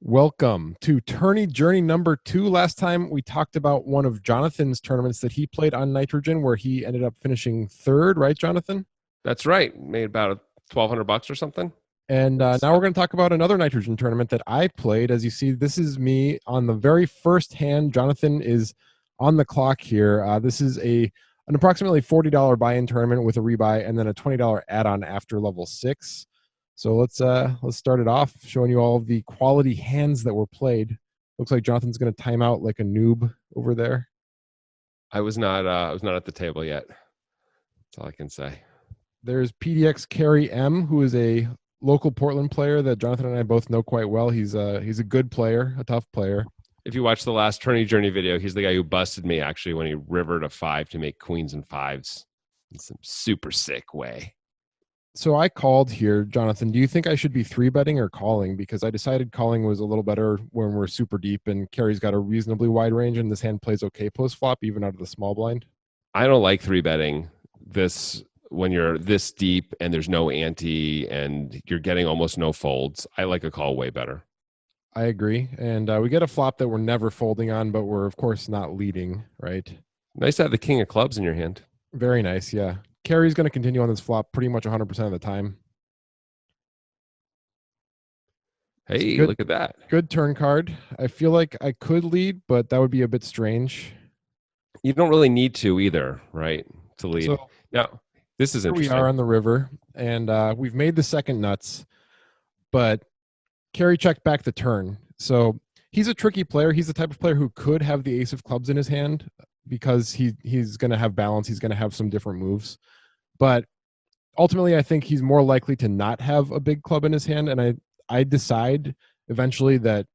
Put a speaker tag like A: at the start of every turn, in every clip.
A: Welcome to Tourney Journey number 2. Last time we talked about one of Jonathan's tournaments that he played on Nitrogen where he ended up finishing third, right, Jonathan?
B: That's right. Made about $1,200 or something.
A: And now we're going to talk about another Nitrogen tournament that I played. As you see, this is me on the very first hand. Jonathan is on the clock here. This is an approximately $40 buy-in tournament with a rebuy and then a $20 add-on after level 6. So let's start it off, showing you all of the quality hands that were played. Looks like Jonathan's going to time out like a noob over there.
B: I was not at the table yet. That's all I can say.
A: There's PDX Carry M, who is a local Portland player that Jonathan and I both know quite well. He's a good player, a tough player.
B: If you watch the last Tourney Journey video, he's the guy who busted me actually when he rivered a 5 to make queens and 5s in some super sick way.
A: So I called here, Jonathan. Do you think I should be 3-betting or calling? Because I decided calling was a little better when we're super deep and Carrie's got a reasonably wide range and this hand plays okay post flop, even out of the small blind.
B: I don't like 3-betting this when you're this deep and there's no ante and you're getting almost no folds. I like a call way better.
A: I agree. And we get a flop that we're never folding on, but we're, of course, not leading, right?
B: Nice to have the king of clubs in your hand.
A: Very nice, yeah. Carrie's going to continue on this flop pretty much 100% of the time.
B: Hey, look at that.
A: Good turn card. I feel like I could lead, but that would be a bit strange.
B: You don't really need to either, right, to lead. So, now, this is interesting.
A: We are on the river, and we've made the second nuts, but Carrie checked back the turn. So he's a tricky player. He's the type of player who could have the ace of clubs in his hand because he's going to have balance. He's going to have some different moves. But ultimately, I think he's more likely to not have a big club in his hand. And I decide eventually that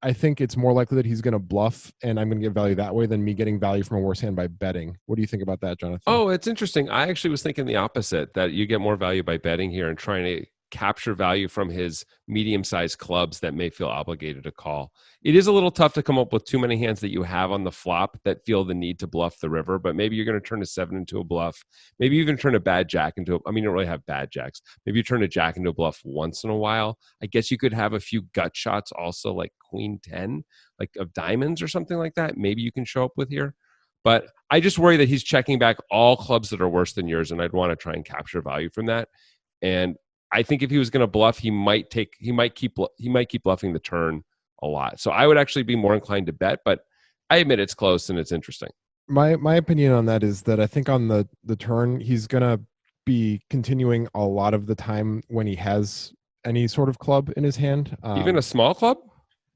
A: I think it's more likely that he's going to bluff and I'm going to get value that way than me getting value from a worse hand by betting. What do you think about that, Jonathan?
B: Oh, it's interesting. I actually was thinking the opposite, that you get more value by betting here and trying to capture value from his medium-sized clubs that may feel obligated to call. It is a little tough to come up with too many hands that you have on the flop that feel the need to bluff the river, but maybe you're going to turn a 7 into a bluff. Maybe you even turn a bad jack into a, I mean, you don't really have bad jacks. Maybe you turn a jack into a bluff once in a while. I guess you could have a few gut shots also, like queen 10, like of diamonds or something like that. Maybe you can show up with here. But I just worry that he's checking back all clubs that are worse than yours, and I'd want to try and capture value from that. And I think if he was going to bluff, he might keep bluffing the turn a lot. So I would actually be more inclined to bet, but I admit it's close and it's interesting.
A: My opinion on that is that I think on the turn, he's going to be continuing a lot of the time when he has any sort of club in his hand.
B: Even a small club?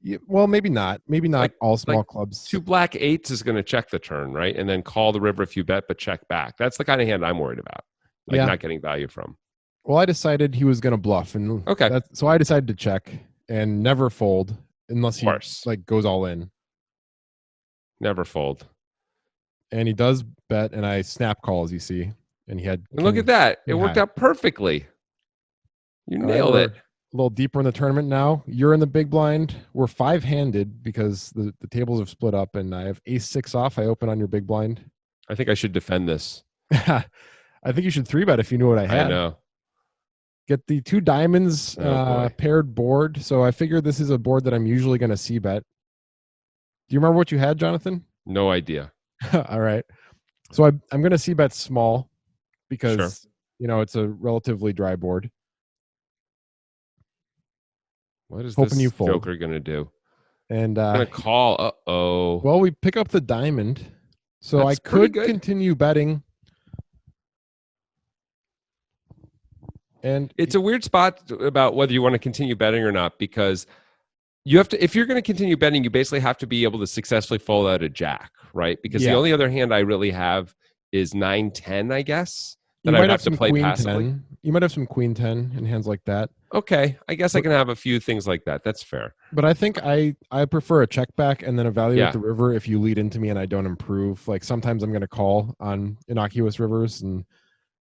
A: Yeah, well, maybe not. Maybe not like, all small clubs.
B: 2 black 8s is going to check the turn, right? And then call the river if you bet, but check back. That's the kind of hand I'm worried about, not getting value from.
A: Well, I decided he was going to bluff, and so I decided to check and never fold unless he goes all in.
B: Never fold.
A: And he does bet, and I snap call, as you see. And he had.
B: And look at that! It worked out perfectly. You nailed it.
A: A little deeper in the tournament now. You're in the big blind. We're 5-handed because the tables have split up, and I have ace 6 off. I open on your big blind.
B: I think I should defend this.
A: I think you should 3-bet if you knew what I had.
B: I know.
A: Get the 2 diamonds paired board. So I figure this is a board that I'm usually going to c-bet. Do you remember what you had, Jonathan?
B: No idea.
A: All right. So I'm going to c-bet small because, it's a relatively dry board.
B: What is this joker going to do?
A: And
B: I'm going to call. Uh-oh.
A: Well, we pick up the diamond. So that's I could continue betting. And
B: it's a weird spot about whether you want to continue betting or not, because you have to, if you're going to continue betting, you basically have to be able to successfully fold out a jack, right? Because the only other hand I really have is 9-10, I guess, that I would have to play passively.
A: 10. You might have some queen 10 in hands like that.
B: Okay. I guess I can have a few things like that. That's fair.
A: But I think I prefer a check back and then evaluate the river if you lead into me and I don't improve. Like sometimes I'm going to call on innocuous rivers and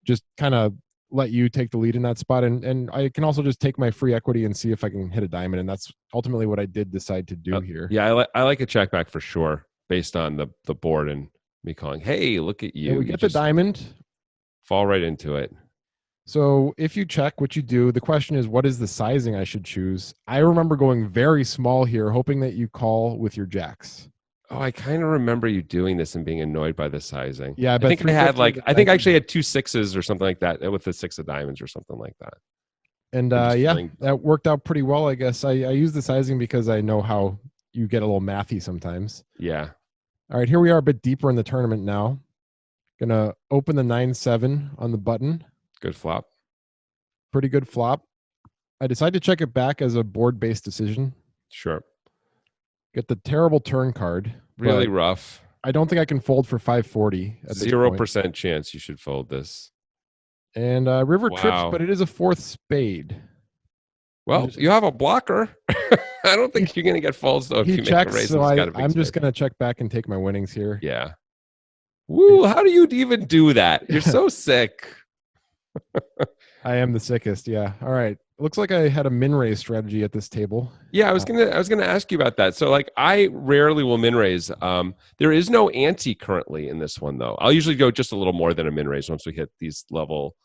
A: just kind of let you take the lead in that spot, and I can also just take my free equity and see if I can hit a diamond, and that's ultimately what I did decide to do here.
B: Yeah, I like a check back for sure, based on the board and me calling. Hey, look at you!
A: And we get the diamond,
B: fall right into it.
A: So if you check what you do, the question is, what is the sizing I should choose? I remember going very small here, hoping that you call with your jacks.
B: Oh, I kind of remember you doing this and being annoyed by the sizing.
A: Yeah, I
B: I
A: bet
B: think I had
A: 350
B: like,
A: to
B: I think I actually
A: 19.
B: had two sixes or something like that with the six of diamonds or something like that.
A: And
B: And just
A: yeah,
B: feeling
A: that worked out pretty well, I guess. I use the sizing because I know how you get a little mathy sometimes.
B: yeah,
A: All right, here we are a bit deeper in the tournament now. Gonna open the 9-7 on the button.
B: good flop.
A: Pretty good flop. I decide to check it back as a board-based decision.
B: Sure.
A: Get the terrible turn card,
B: Really
A: but
B: rough.
A: I don't think I can fold for 540 at this point.
B: 0% chance you should fold this.
A: And river trips,
B: Wow.
A: but it is a fourth spade.
B: Well, you have a blocker. I don't think you're going to get folds though if
A: He
B: you make a
A: checks,
B: raise
A: so
B: and he's got a big
A: I'm just
B: spade.
A: gonna check back and take my winnings here.
B: Yeah. Woo! How do you even do that? You're so sick.
A: I am the sickest. Yeah. All right. Looks like I had a min raise strategy at this table.
B: Yeah, I was gonna ask you about that. So like I rarely will min raise. There is no ante currently in this one though. I'll usually go just a little more than a min raise once we hit these level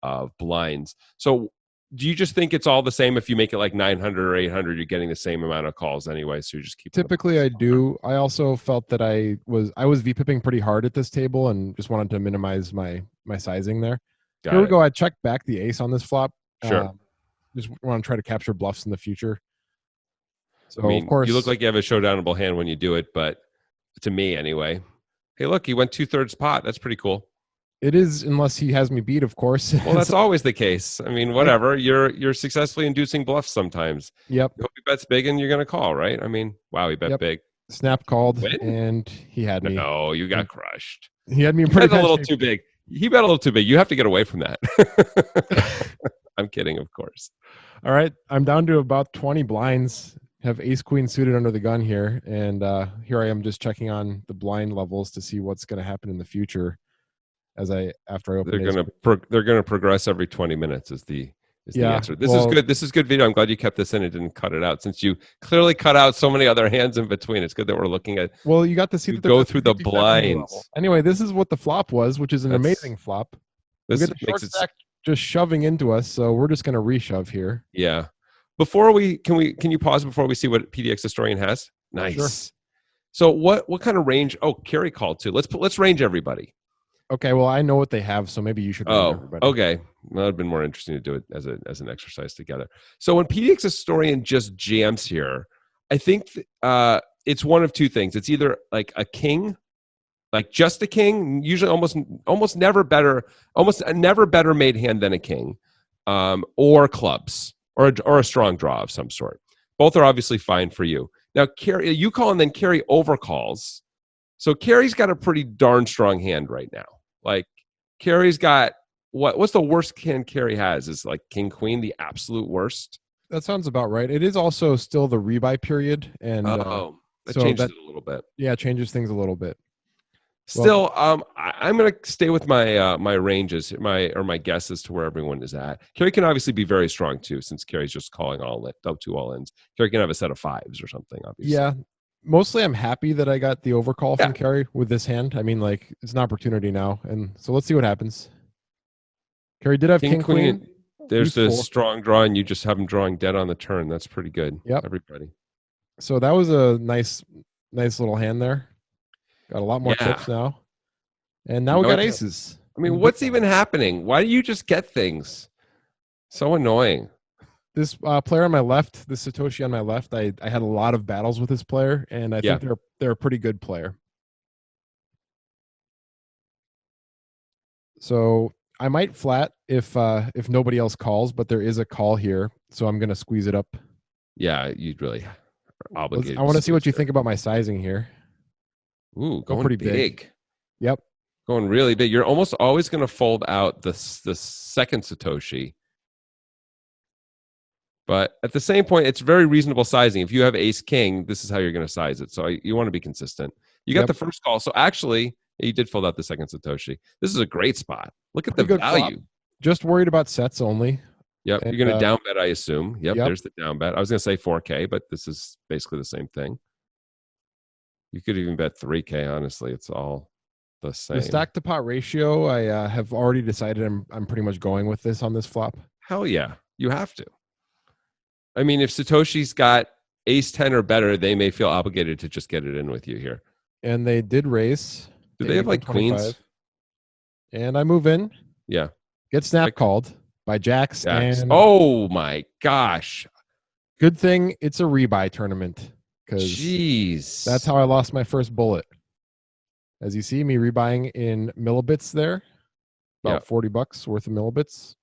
B: of blinds. So do you just think it's all the same if you make it like 900 or 800, you're getting the same amount of calls anyway, so you just keep
A: Typically, I do. I also felt that I was VPipping pretty hard at this table and just wanted to minimize my sizing there.
B: Got
A: Here we
B: it.
A: go. I checked back the ace on this flop.
B: Sure.
A: Just want to try to capture bluffs in the future. So
B: I
A: of
B: mean,
A: course,
B: you look like you have a showdownable hand when you do it, but to me anyway. Hey, look, he went 2/3 pot. That's pretty cool.
A: it is, unless he has me beat, of course.
B: Well, that's always the case. I mean, whatever. You're successfully inducing bluffs sometimes.
A: Yep.
B: You hope he bets big and you're going to call, right? I mean, wow, he bet
A: Yep.
B: big.
A: Snap called,
B: Win?
A: and he had me.
B: No, you got crushed.
A: He had me in
B: He
A: pretty
B: bet a
A: bad
B: little
A: shape.
B: too big. He bet a little too big. You have to get away from that. I'm kidding, of course.
A: All right, I'm down to about 20 blinds. Have ace queen suited under the gun here, and here I am just checking on the blind levels to see what's going to happen in the future. After I open,
B: They're gonna progress every 20 minutes. Is the answer. This is good. This is good video. I'm glad you kept this in and didn't cut it out, since you clearly cut out so many other hands in between. It's good that we're looking at.
A: Well, you got to see
B: You
A: that
B: go through the blinds.
A: Anyway, this is what the flop was, which is an amazing flop. We
B: This
A: get the
B: makes
A: short
B: it.
A: stack just shoving into us, so we're just going to reshove here.
B: Yeah. Before can you pause before we see what PDX Historian has? Nice.
A: Sure.
B: So what kind of range? Oh, Carrie called too. Let's range everybody.
A: Okay, well, I know what they have, so maybe you should range everybody.
B: Okay. Well, it'd been more interesting to do it as an exercise together. So when PDX Historian just jams here, I think it's one of two things. It's either like a king, like just a king, usually almost never better made hand than a king, or clubs, or a strong draw of some sort. Both are obviously fine for you. Now, Carrie, you call and then Carrie overcalls. So Carrie's got a pretty darn strong hand right now. Like Carrie's got what's the worst hand Carrie has? Is like king queen the absolute worst?
A: That sounds about right. It is also still the rebuy period, and
B: that
A: so
B: changes it a little bit.
A: Yeah, it changes things a little bit.
B: Still, I'm going to stay with my my ranges, my guess as to where everyone is at. Carrie can obviously be very strong too, since Carrie's just calling two all ins. Carrie can have a set of fives or something. Obviously,
A: yeah. Mostly, I'm happy that I got the overcall from Carrie with this hand. I mean, like, it's an opportunity now, and so let's see what happens. Carrie did have king queen.
B: There's the strong draw, and you just have him drawing dead on the turn. That's pretty good.
A: Yep.
B: Everybody.
A: So that was a nice little hand there. Got a lot more chips now. And now we got aces.
B: I mean, what's even happening? Why do you just get things? So annoying.
A: This player on my left, this Satoshi on my left, I had a lot of battles with this player, and I think they're a pretty good player. So I might flat if nobody else calls, but there is a call here, so I'm going to squeeze it up.
B: Yeah, you'd really obligated.
A: I want to see what you think about my sizing here.
B: Ooh, going pretty big.
A: Yep.
B: Going really big. You're almost always going to fold out the second Satoshi. But at the same point, it's very reasonable sizing. If you have ace king, this is how you're going to size it. So you want to be consistent. You got the first call. So actually, you did fold out the second Satoshi. This is a great spot. Look at the value.
A: Flop. Just worried about sets only.
B: Yep. You're going to down bet, I assume. Yep. There's the down bet. I was going to say 4K, but this is basically the same thing. You could even bet 3K, honestly. It's all the
A: The
B: same.
A: stack to pot ratio, I have already decided I'm pretty much going with this on this flop.
B: Hell yeah, you have to. I mean, if Satoshi's got ace 10 or better, they may feel obligated to just get it in with you here.
A: And they did raise.
B: Do they have like
A: 125.
B: queens?
A: And I move in,
B: Yeah.
A: get snap
B: Like-
A: called by Jacks.
B: Jacks.
A: And
B: Oh my gosh.
A: good thing it's a rebuy tournament, because
B: Jeez.
A: that's how I lost my first bullet. As you see me rebuying in millibits there, about $40 worth of millibits.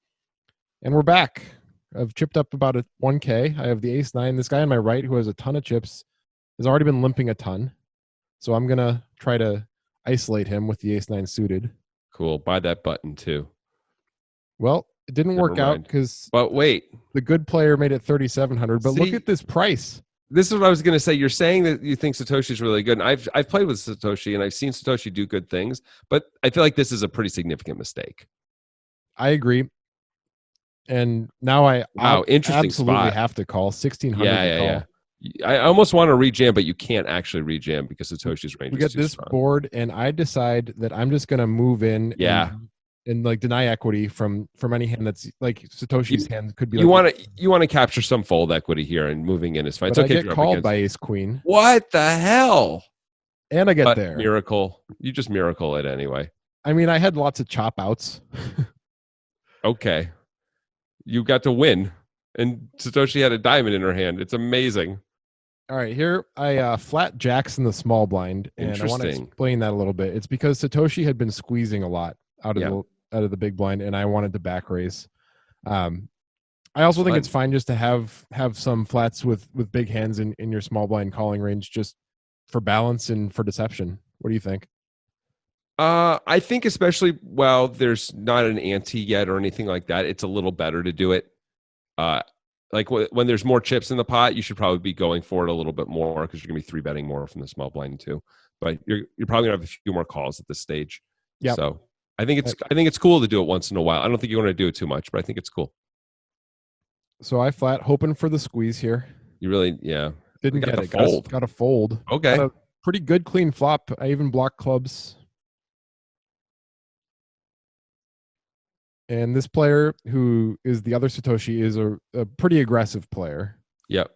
A: And we're back. I've chipped up about a 1K. I have the ace 9. This guy on my right who has a ton of chips has already been limping a ton. So I'm going to try to isolate him with the ace 9 suited.
B: Cool. Buy that button too.
A: Well, it didn't work out because
B: But wait,
A: the good player made it 3,700. But look
B: See?
A: at this price.
B: this is what I was going to say. You're saying that you think Satoshi's really good. And I've played with Satoshi and I've seen Satoshi do good things, but I feel like this is a pretty significant mistake.
A: I agree. And now I
B: Interesting
A: absolutely
B: spot.
A: have to call 1,600 to call.
B: Yeah. I almost want to rejam, but you can't actually rejam because Satoshi's range
A: We
B: is
A: get
B: too
A: this
B: strong.
A: board, and I decide that I'm just going to move in and like deny equity from any hand that's like Satoshi's hand could be.
B: You want to capture some fold equity here, and moving in is fine. It's okay.
A: I get called by ace queen.
B: What the hell?
A: And I get there.
B: Miracle. You just miracle it anyway.
A: I mean, I had lots of chop outs.
B: Okay. You got to win. And Satoshi had a diamond in her hand. It's amazing.
A: All right, here I flat jacks in the small blind, and I want to explain that a little bit. It's because Satoshi had been squeezing a lot out of the big blind, and I wanted to back raise. I also think it's fine just to have some flats with big hands in your small blind calling range, just for balance and for deception. What do you think?
B: I think especially while there's not an ante yet or anything like that, it's a little better to do it. Like when there's more chips in the pot, you should probably be going for it a little bit more because you're gonna be 3-betting more from the small blind too. But you're probably gonna have a few more calls at this stage.
A: Yeah.
B: So I think it's cool to do it once in a while. I don't think you want to do it too much, but I think it's cool.
A: So I flat, hoping for the squeeze here.
B: You really,
A: didn't get it. Got a fold.
B: Okay.
A: Got a pretty good clean flop. I even blocked clubs. And this player, who is the other Satoshi, is a pretty aggressive player.
B: Yep.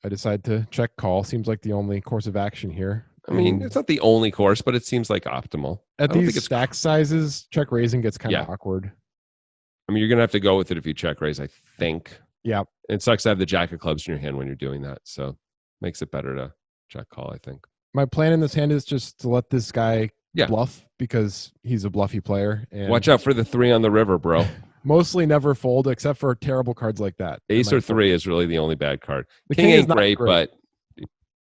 A: I decide to check call. Seems like the only course of action here.
B: I mean, it's not the only course, but it seems like optimal.
A: At these stack sizes, check raising gets kind of awkward.
B: I mean, you're going to have to go with it if you check raise, I think.
A: Yeah.
B: It sucks to have the jack of clubs in your hand when you're doing that. So makes it better to check call, I think.
A: My plan in this hand is just to let this guy bluff because he's a bluffy player. And
B: watch out for the 3 on the river, bro.
A: Mostly never fold except for terrible cards like that.
B: Ace or 3 is really the only bad card. The king ain't great, but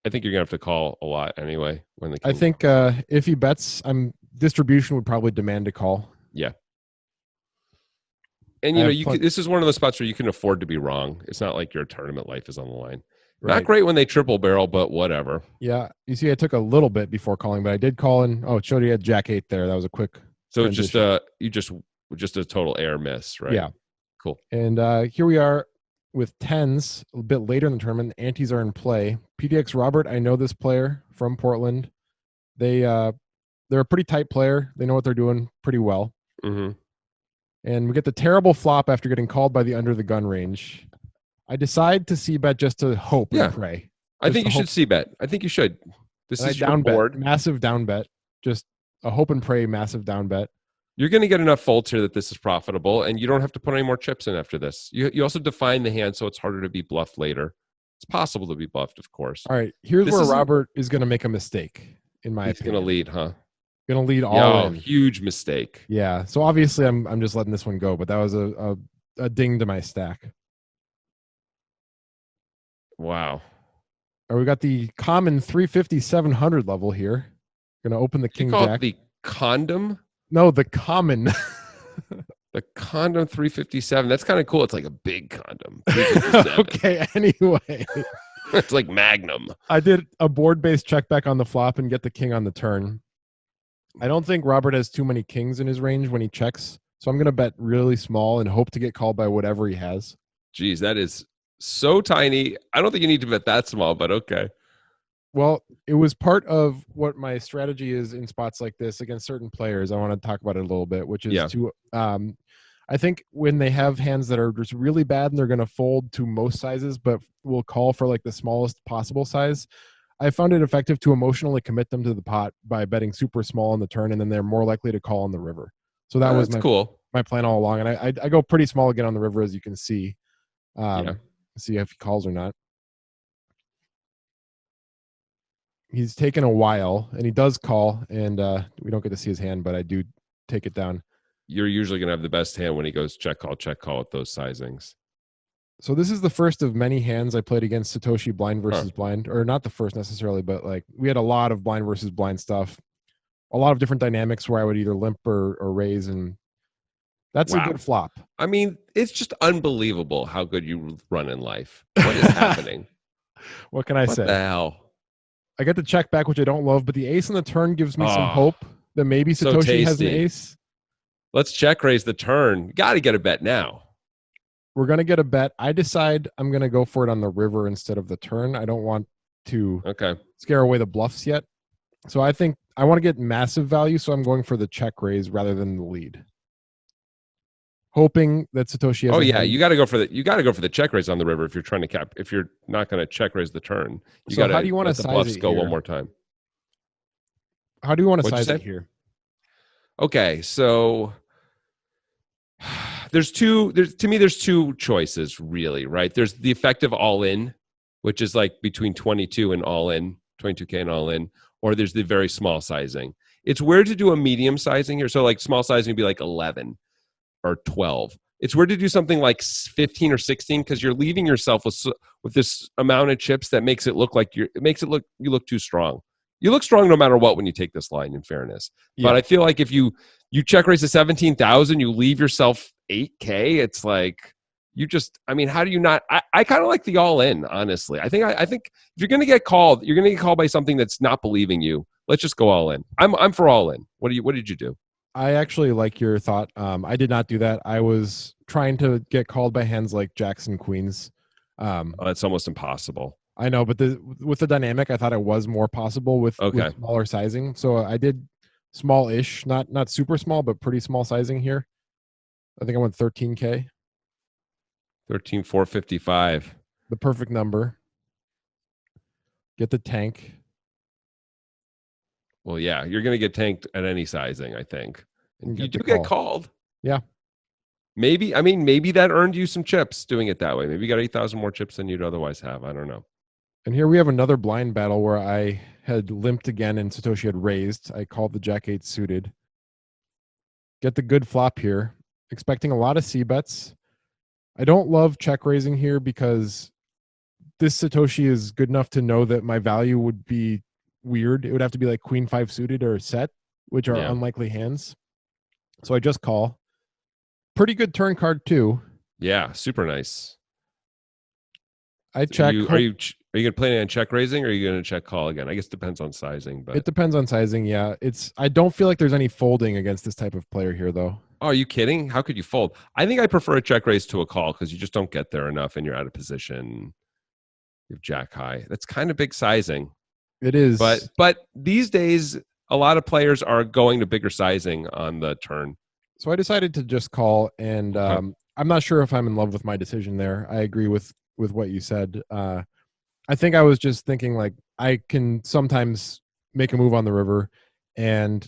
B: I think you're going to have to call a lot anyway. When the king
A: I think if he bets, distribution would probably demand a call.
B: Yeah. And, this is one of those spots where you can afford to be wrong. It's not like your tournament life is on the line. Right. Not great when they triple barrel, but whatever.
A: Yeah. You see, I took a little bit before calling, but I did call in. Oh, it showed you had jack 8 there. That was a quick.
B: So it's just a total air miss, right?
A: Yeah.
B: Cool.
A: And here we are with 10s a bit later in the tournament. The antes are in play. PDX Robert, I know this player from Portland. They're a pretty tight player. They know what they're doing pretty well.
B: Mm-hmm.
A: And we get the terrible flop after getting called by the under the gun range. I decide to c-bet just to hope and pray.
B: I think you should c-bet. I think you should. This is your board.
A: Massive down bet. Just a hope and pray massive down bet.
B: You're going to get enough folds here that this is profitable, and you don't have to put any more chips in after this. You also define the hand so it's harder to be bluffed later. It's possible to be bluffed, of course.
A: All right, here's where Robert is going to make a mistake, in my opinion. He's
B: going to lead, huh?
A: Going to lead all in.
B: Huge mistake.
A: Yeah, so obviously I'm just letting this one go, but that was a ding to my stack.
B: Wow.
A: All right, we got the common 350-700 level here. Going to open the king jack.
B: You call it the condom?
A: No, the common.
B: The condom 357. That's kind of cool. It's like a big condom.
A: Okay, anyway.
B: It's like Magnum.
A: I did a board-based check back on the flop and get the king on the turn. I don't think Robert has too many kings in his range when he checks, so I'm going to bet really small and hope to get called by whatever he has.
B: Geez, that is so tiny. I don't think you need to bet that small, but okay.
A: Well, it was part of what my strategy is in spots like this against certain players. I want to talk about it a little bit, which is
B: Yeah.
A: to, I think when they have hands that are just really bad and they're going to fold to most sizes, but will call for like the smallest possible size, I found it effective to emotionally commit them to the pot by betting super small on the turn, and then they're more likely to call on the river. So that was
B: That's cool.
A: my plan all along, and I go pretty small again on the river, as you can see.
B: Yeah.
A: See if he calls or not. He's taken a while, and he does call, and we don't get to see his hand, but I do take it down.
B: You're usually going to have the best hand when he goes check call with those sizings.
A: So this is the first of many hands I played against Satoshi blind versus blind, or not the first necessarily, but like we had a lot of blind versus blind stuff, a lot of different dynamics where I would either limp or raise, and that's a
B: Wow.
A: good flop.
B: I mean, it's just unbelievable how good you run in life. What is happening?
A: What can I
B: What
A: say?
B: the hell?
A: I get the check back, which I don't love, but the ace on the turn gives me some
B: Oh,
A: hope that maybe
B: so
A: Satoshi has an
B: tasty.
A: ace.
B: Let's check raise the turn. Got to get a bet now.
A: We're going to get a bet. I decide I'm going to go for it on the river instead of the turn. I don't want to scare away the bluffs yet. So I think I want to get massive value, so I'm going for the check raise rather than the lead, hoping that Satoshi has.
B: Oh yeah, you got to go for the check raise on the river if you're trying to if you're not going to check raise the turn. You got to
A: how do you want to
B: the
A: size
B: bluffs
A: it
B: go
A: here?
B: one more time.
A: How do you want to size it here?
B: Okay, so there's two choices really, right? There's the effective all in, which is like between 22 and all in, 22K and all in, or there's the very small sizing. It's weird to do a medium sizing here. So like small sizing would be like 11 or 12. It's weird to do something like 15 or 16 because you're leaving yourself with this amount of chips that makes it look like you look too strong. You look strong no matter what when you take this line, in fairness. But I feel like if you check raise to 17,000, you leave yourself 8K. It's like how do you not? I kind of like the all in, honestly. I think if you're going to get called, you're going to get called by something that's not believing you. Let's just go all in. I'm for all in. What did you do?
A: I actually like your thought. I did not do that. I was trying to get called by hands like jacks and queens.
B: It's almost impossible.
A: I know, but with the dynamic, I thought it was more possible with smaller sizing. So I did small-ish, not super small, but pretty small sizing here. I think I went 13K.
B: 13,455.
A: The perfect number. Get the tank.
B: Well, yeah, you're going to get tanked at any sizing, I think. And you do
A: get
B: called.
A: Yeah.
B: Maybe that earned you some chips doing it that way. Maybe you got 8,000 more chips than you'd otherwise have. I don't know.
A: And here we have another blind battle where I had limped again and Satoshi had raised. I called the jack 8 suited. Get the good flop here. Expecting a lot of C bets. I don't love check raising here because this Satoshi is good enough to know that my value would be weird. It would have to be like queen 5 suited or set, which are unlikely hands. So I just call. Pretty good turn card too.
B: Yeah, super nice.
A: I check.
B: Are you going to plan on check raising, or are you going to check call again? I guess it depends on sizing, but
A: it depends on sizing. Yeah, I don't feel like there's any folding against this type of player here, though.
B: Oh, are you kidding? How could you fold? I think I prefer a check raise to a call because you just don't get there enough, and you're out of position. You have jack high. That's kind of big sizing.
A: It is,
B: but these days, a lot of players are going to bigger sizing on the turn.
A: So I decided to just call, and I'm not sure if I'm in love with my decision there. I agree with what you said. I think I was just thinking like I can sometimes make a move on the river, and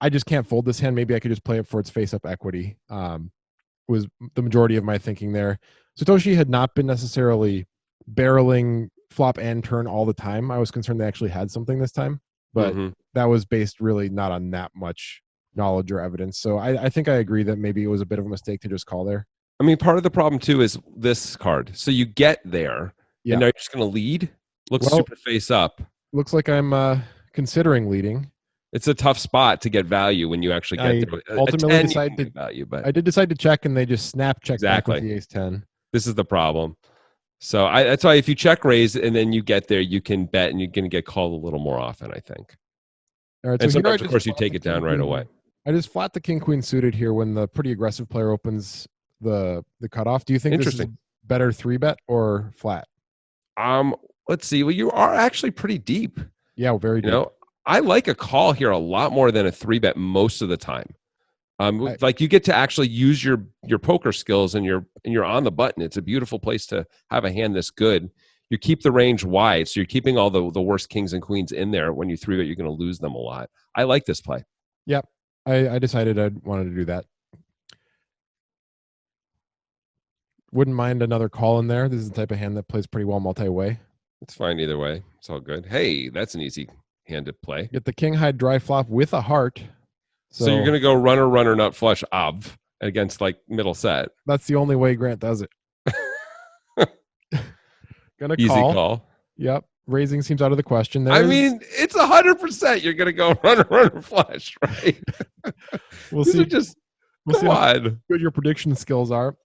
A: I just can't fold this hand. Maybe I could just play it for its face-up equity. Was the majority of my thinking there. Satoshi had not been necessarily barreling flop and turn all the time. I was concerned they actually had something this time, but that was based really not on that much knowledge or evidence. So I think I agree that maybe it was a bit of a mistake to just call there.
B: I mean, part of the problem too is this card. So you get there, and now you're just going to lead. Looks super face up.
A: Looks like I'm considering leading.
B: It's a tough spot to get value when you actually get there.
A: Ultimately, decided
B: value, but
A: I did decide to check, and they just snap check back with the ace 10.
B: This is the problem. So that's why if you check raise and then you get there, you can bet, and you're going to get called a little more often, I think.
A: All right,
B: and so sometimes, of course, you take it down right away.
A: I just flat the king queen suited here when the pretty aggressive player opens the cutoff. Do you think this is better 3-bet or flat?
B: let's see. Well, you are actually pretty deep.
A: Yeah, very
B: You
A: deep.
B: know, I like a call here a lot more than a 3-bet most of the time. Like you get to actually use your poker skills and you're on the button. It's a beautiful place to have a hand this good. You keep the range wide, so you're keeping all the worst kings and queens in there. When you 3-bet, you're going to lose them a lot. I like this play.
A: Yep. I decided I wanted to do that. Wouldn't mind another call in there. This is the type of hand that plays pretty well multi-way.
B: It's fine either way. It's all good. Hey, that's an easy hand to play.
A: Get the king high dry flop with a heart.
B: So you're going to go runner, nut, flush, ob against like middle set.
A: That's the only way Grant does it. Gonna
B: Easy call.
A: Yep. Raising seems out of the question.
B: I mean, it's 100%. You're going to go runner, flush, right?
A: We'll see.
B: We'll see how
A: good your prediction skills are.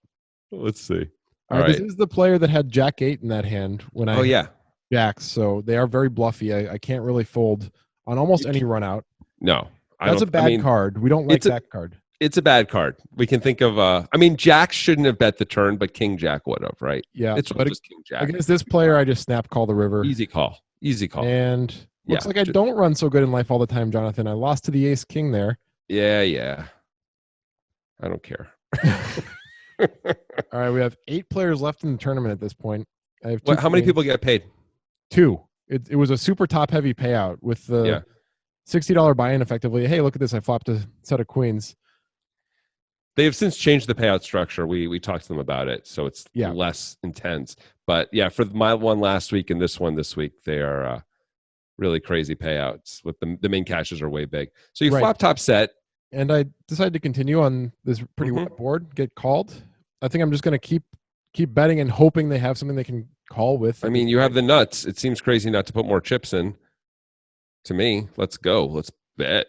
B: Let's see.
A: All right. This is the player that had Jack 8 in that hand when I jacks. So they are very bluffy. I can't really fold on almost any run out.
B: No.
A: That's a bad card. We don't like that card.
B: It's a bad card. We can think of Jack shouldn't have bet the turn, but King Jack would have, right?
A: Yeah.
B: It's just King Jack.
A: Against this player, I just snap call the river.
B: Easy call.
A: And looks like I don't run so good in life all the time, Jonathan. I lost to the ace king there.
B: Yeah. I don't care.
A: All right, we have 8 players left in the tournament at this point. I have
B: how many people get paid?
A: 2. It was a super top heavy payout with the $60 buy-in effectively. Hey, look at this. I flopped a set of queens.
B: They have since changed the payout structure. We talked to them about it, so it's less intense. But yeah, for my one last week and this one this week, they are really crazy payouts. With the main cashes are way big. So you flop top set.
A: And I decided to continue on this pretty wet board, get called. I think I'm just going to keep betting and hoping they have something they can call with.
B: I mean, you have the nuts. It seems crazy not to put more chips in. To me, let's go. Let's bet.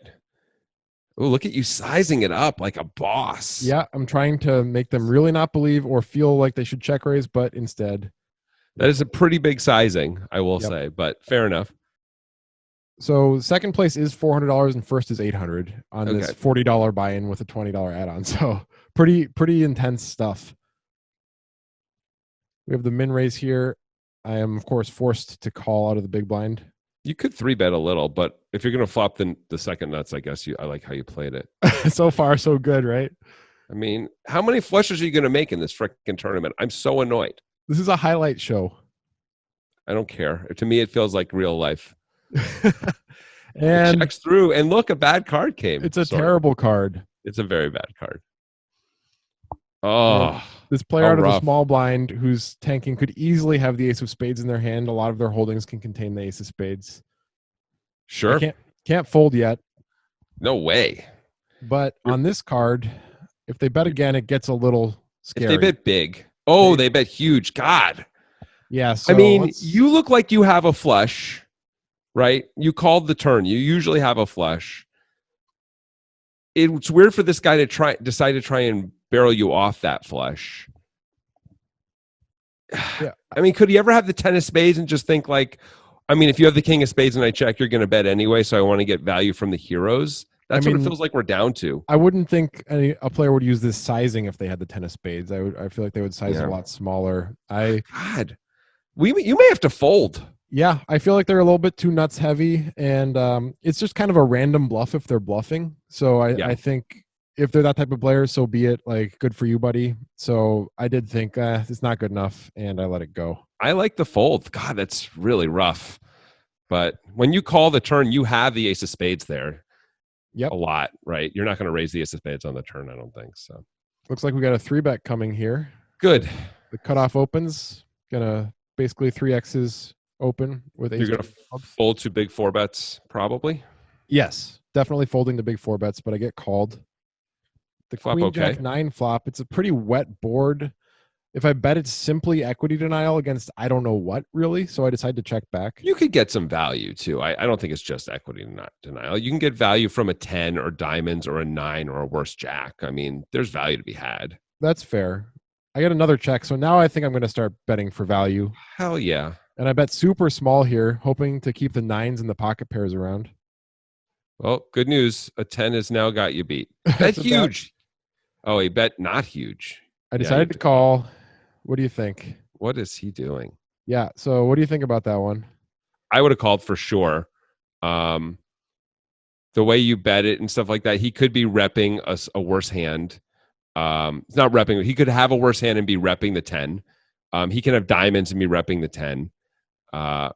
B: Oh, look at you sizing it up like a boss.
A: Yeah, I'm trying to make them really not believe or feel like they should check raise, but instead.
B: That is a pretty big sizing, I will say, but fair enough.
A: So second place is $400 and first is $800 on this $40 buy-in with a $20 add-on. So pretty intense stuff. We have the min raise here. I am, of course, forced to call out of the big blind.
B: You could 3-bet a little, but if you're going to flop the second nuts, I guess I like how you played it.
A: So far, so good, right?
B: I mean, how many flushes are you going to make in this freaking tournament? I'm so annoyed.
A: This is a highlight show.
B: I don't care. To me, it feels like real life.
A: And
B: it checks through, and look, a bad card came.
A: It's a terrible card.
B: It's a very bad card. Oh,
A: this player out of the small blind who's tanking could easily have the ace of spades in their hand. A lot of their holdings can contain the ace of spades.
B: Sure.
A: Can't fold yet.
B: No way.
A: But on this card, if they bet again, it gets a little scary.
B: If they bet big. Oh, they bet huge. God.
A: Yeah. So
B: I mean, you look like you have a flush, right? You called the turn. You usually have a flush. It's weird for this guy to decide to try and barrel you off that flush.
A: Yeah.
B: I mean, could he ever have the 10 of spades and just think like, I mean, if you have the king of spades and I check, you're going to bet anyway, so I want to get value from the heroes. That's what it feels like we're down to.
A: I wouldn't think a player would use this sizing if they had the 10 of spades. I feel like they would size it a lot smaller.
B: God, you may have to fold.
A: Yeah, I feel like they're a little bit too nuts heavy, and it's just kind of a random bluff if they're bluffing. So I think if they're that type of player, so be it. Like, good for you, buddy. So I did think it's not good enough, and I let it go.
B: I like the fold. God, that's really rough. But when you call the turn, you have the ace of spades there.
A: Yep.
B: A lot, right? You're not going to raise the ace of spades on the turn, I don't think so.
A: Looks like we got a 3-bet coming here.
B: Good.
A: The cutoff opens. Gonna basically 3x's open with ace.
B: You're going to fold 2 big 4-bets, probably?
A: Yes, definitely folding the big 4-bets, but I get called. The
B: flop,
A: queen jack 9 flop. It's a pretty wet board. If I bet, it's simply equity denial against I don't know what, really. So I decided to check back.
B: You could get some value, too. I don't think it's just equity denial. You can get value from a 10 or diamonds or a 9 or a worse jack. I mean, there's value to be had.
A: That's fair. I get another check. So now I think I'm going to start betting for value.
B: Hell yeah.
A: And I bet super small here, hoping to keep the 9s and the pocket pairs around.
B: Well, good news. A 10 has now got you beat. Bet huge. Oh, he bet not huge.
A: I decided to call. What do you think?
B: What is he doing?
A: Yeah. So what do you think about that one?
B: I would have called for sure. Um, the way you bet it and stuff like that, he could be repping a worse hand. It's not repping. He could have a worse hand and be repping the 10. He can have diamonds and be repping the 10. Uh,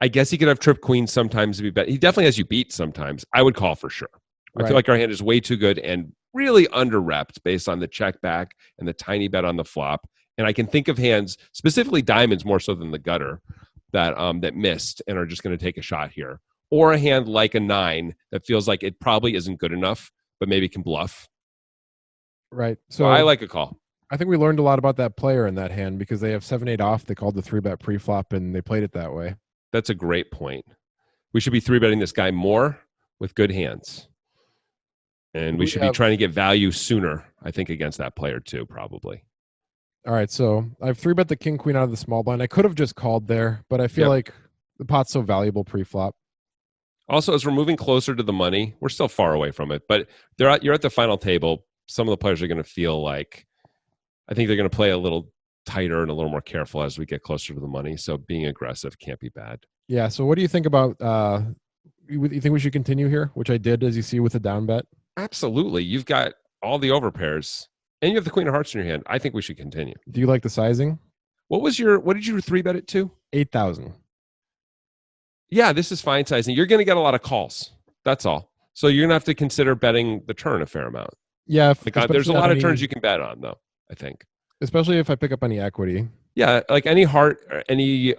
B: I guess he could have trip queen sometimes to be bet. He definitely has you beat sometimes. I would call for sure. I feel
A: Right.
B: like our hand is way too good and really under repped based on the check back and the tiny bet on the flop. And I can think of hands, specifically diamonds more so than the gutter, that missed and are just going to take a shot here. Or a hand like a 9 that feels like it probably isn't good enough, but maybe can bluff.
A: Right.
B: So I
A: So
B: like a call.
A: I think we learned a lot about that player in that hand because they have 7-8 off. They called the 3-bet pre-flop and they played it that way.
B: That's a great point. We should be 3-betting this guy more with good hands. And we should be trying to get value sooner, I think, against that player too, probably.
A: All right, so I've 3-bet the king queen out of the small blind. I could have just called there, but I feel like the pot's so valuable pre-flop.
B: Also, as we're moving closer to the money, we're still far away from it, but you're at the final table. Some of the players are going to feel like, I think they're going to play a little tighter and a little more careful as we get closer to the money. So being aggressive can't be bad.
A: Yeah, so what do you think about, you think we should continue here, which I did, as you see, with a down bet?
B: Absolutely. You've got all the overpairs and you have the queen of hearts in your hand. I think we should continue.
A: Do you like the sizing?
B: What did you 3-bet it to?
A: 8,000.
B: Yeah, this is fine sizing. You're going to get a lot of calls. That's all. So you're going to have to consider betting the turn a fair amount.
A: Yeah.
B: There's a lot of turns you can bet on, though, I think.
A: Especially if I pick up any equity.
B: Yeah, like any heart, any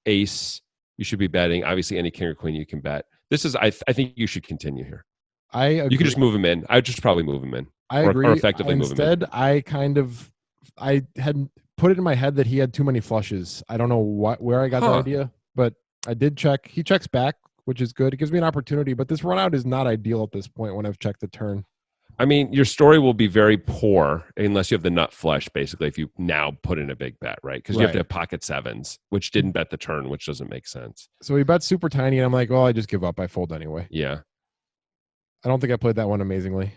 B: ace, you should be betting. Obviously, any king or queen you can bet. This is, I think you should continue here.
A: I agree.
B: You can just move him in. I would just probably move him in.
A: I agree.
B: Or effectively move him in.
A: Instead, I had put it in my head that he had too many flushes. I don't know where I got that idea, but I did check. He checks back, which is good. It gives me an opportunity, but this run out is not ideal at this point when I've checked the turn.
B: I mean, your story will be very poor unless you have the nut flush, basically, if you now put in a big bet, right? Because you have to have pocket sevens, which didn't bet the turn, which doesn't make sense.
A: So he bet super tiny, and I'm like, well, I just give up. I fold anyway.
B: Yeah.
A: I don't think I played that one amazingly.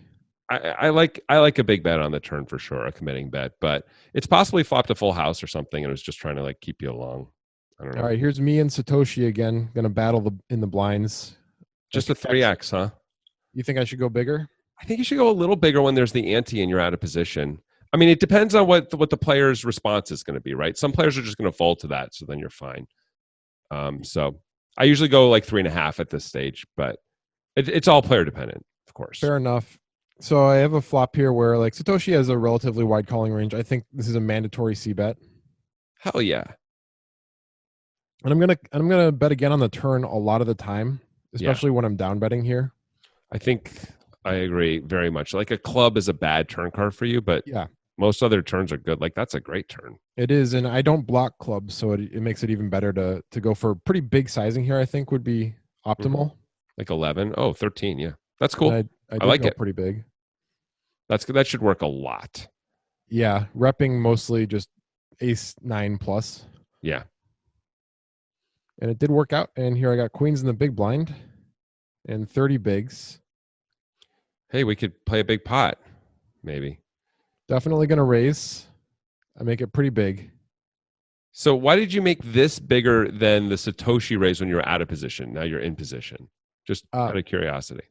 B: I like a big bet on the turn for sure, a committing bet, but it's possibly flopped a full house or something, and it was just trying to like keep you along. I don't know.
A: All right, here's me and Satoshi again, gonna battle in the blinds.
B: Just a 3x, huh?
A: You think I should go bigger?
B: I think you should go a little bigger when there's the ante and you're out of position. I mean, it depends on what the player's response is going to be, right? Some players are just going to fold to that, so then you're fine. So I usually go like 3.5 at this stage, but it's all player dependent, of course.
A: Fair enough. So I have a flop here where like Satoshi has a relatively wide calling range. I think this is a mandatory C bet.
B: Hell yeah.
A: And I'm gonna bet again on the turn a lot of the time, especially when I'm down betting here.
B: I think I agree very much. Like a club is a bad turn card for you, but
A: yeah,
B: most other turns are good. Like that's a great turn.
A: It is, and I don't block clubs, so it makes it even better to go for pretty big sizing here. I think would be optimal.
B: Like 11. Oh, 13. Yeah, that's cool.
A: I
B: like it.
A: Pretty big.
B: That should work a lot.
A: Yeah, repping mostly just ace 9 plus.
B: Yeah.
A: And it did work out. And here I got queens in the big blind and 30 bigs.
B: Hey, we could play a big pot, maybe.
A: Definitely going to raise. I make it pretty big.
B: So why did you make this bigger than the Satoshi raise when you were out of position? Now you're in position. Just out of curiosity.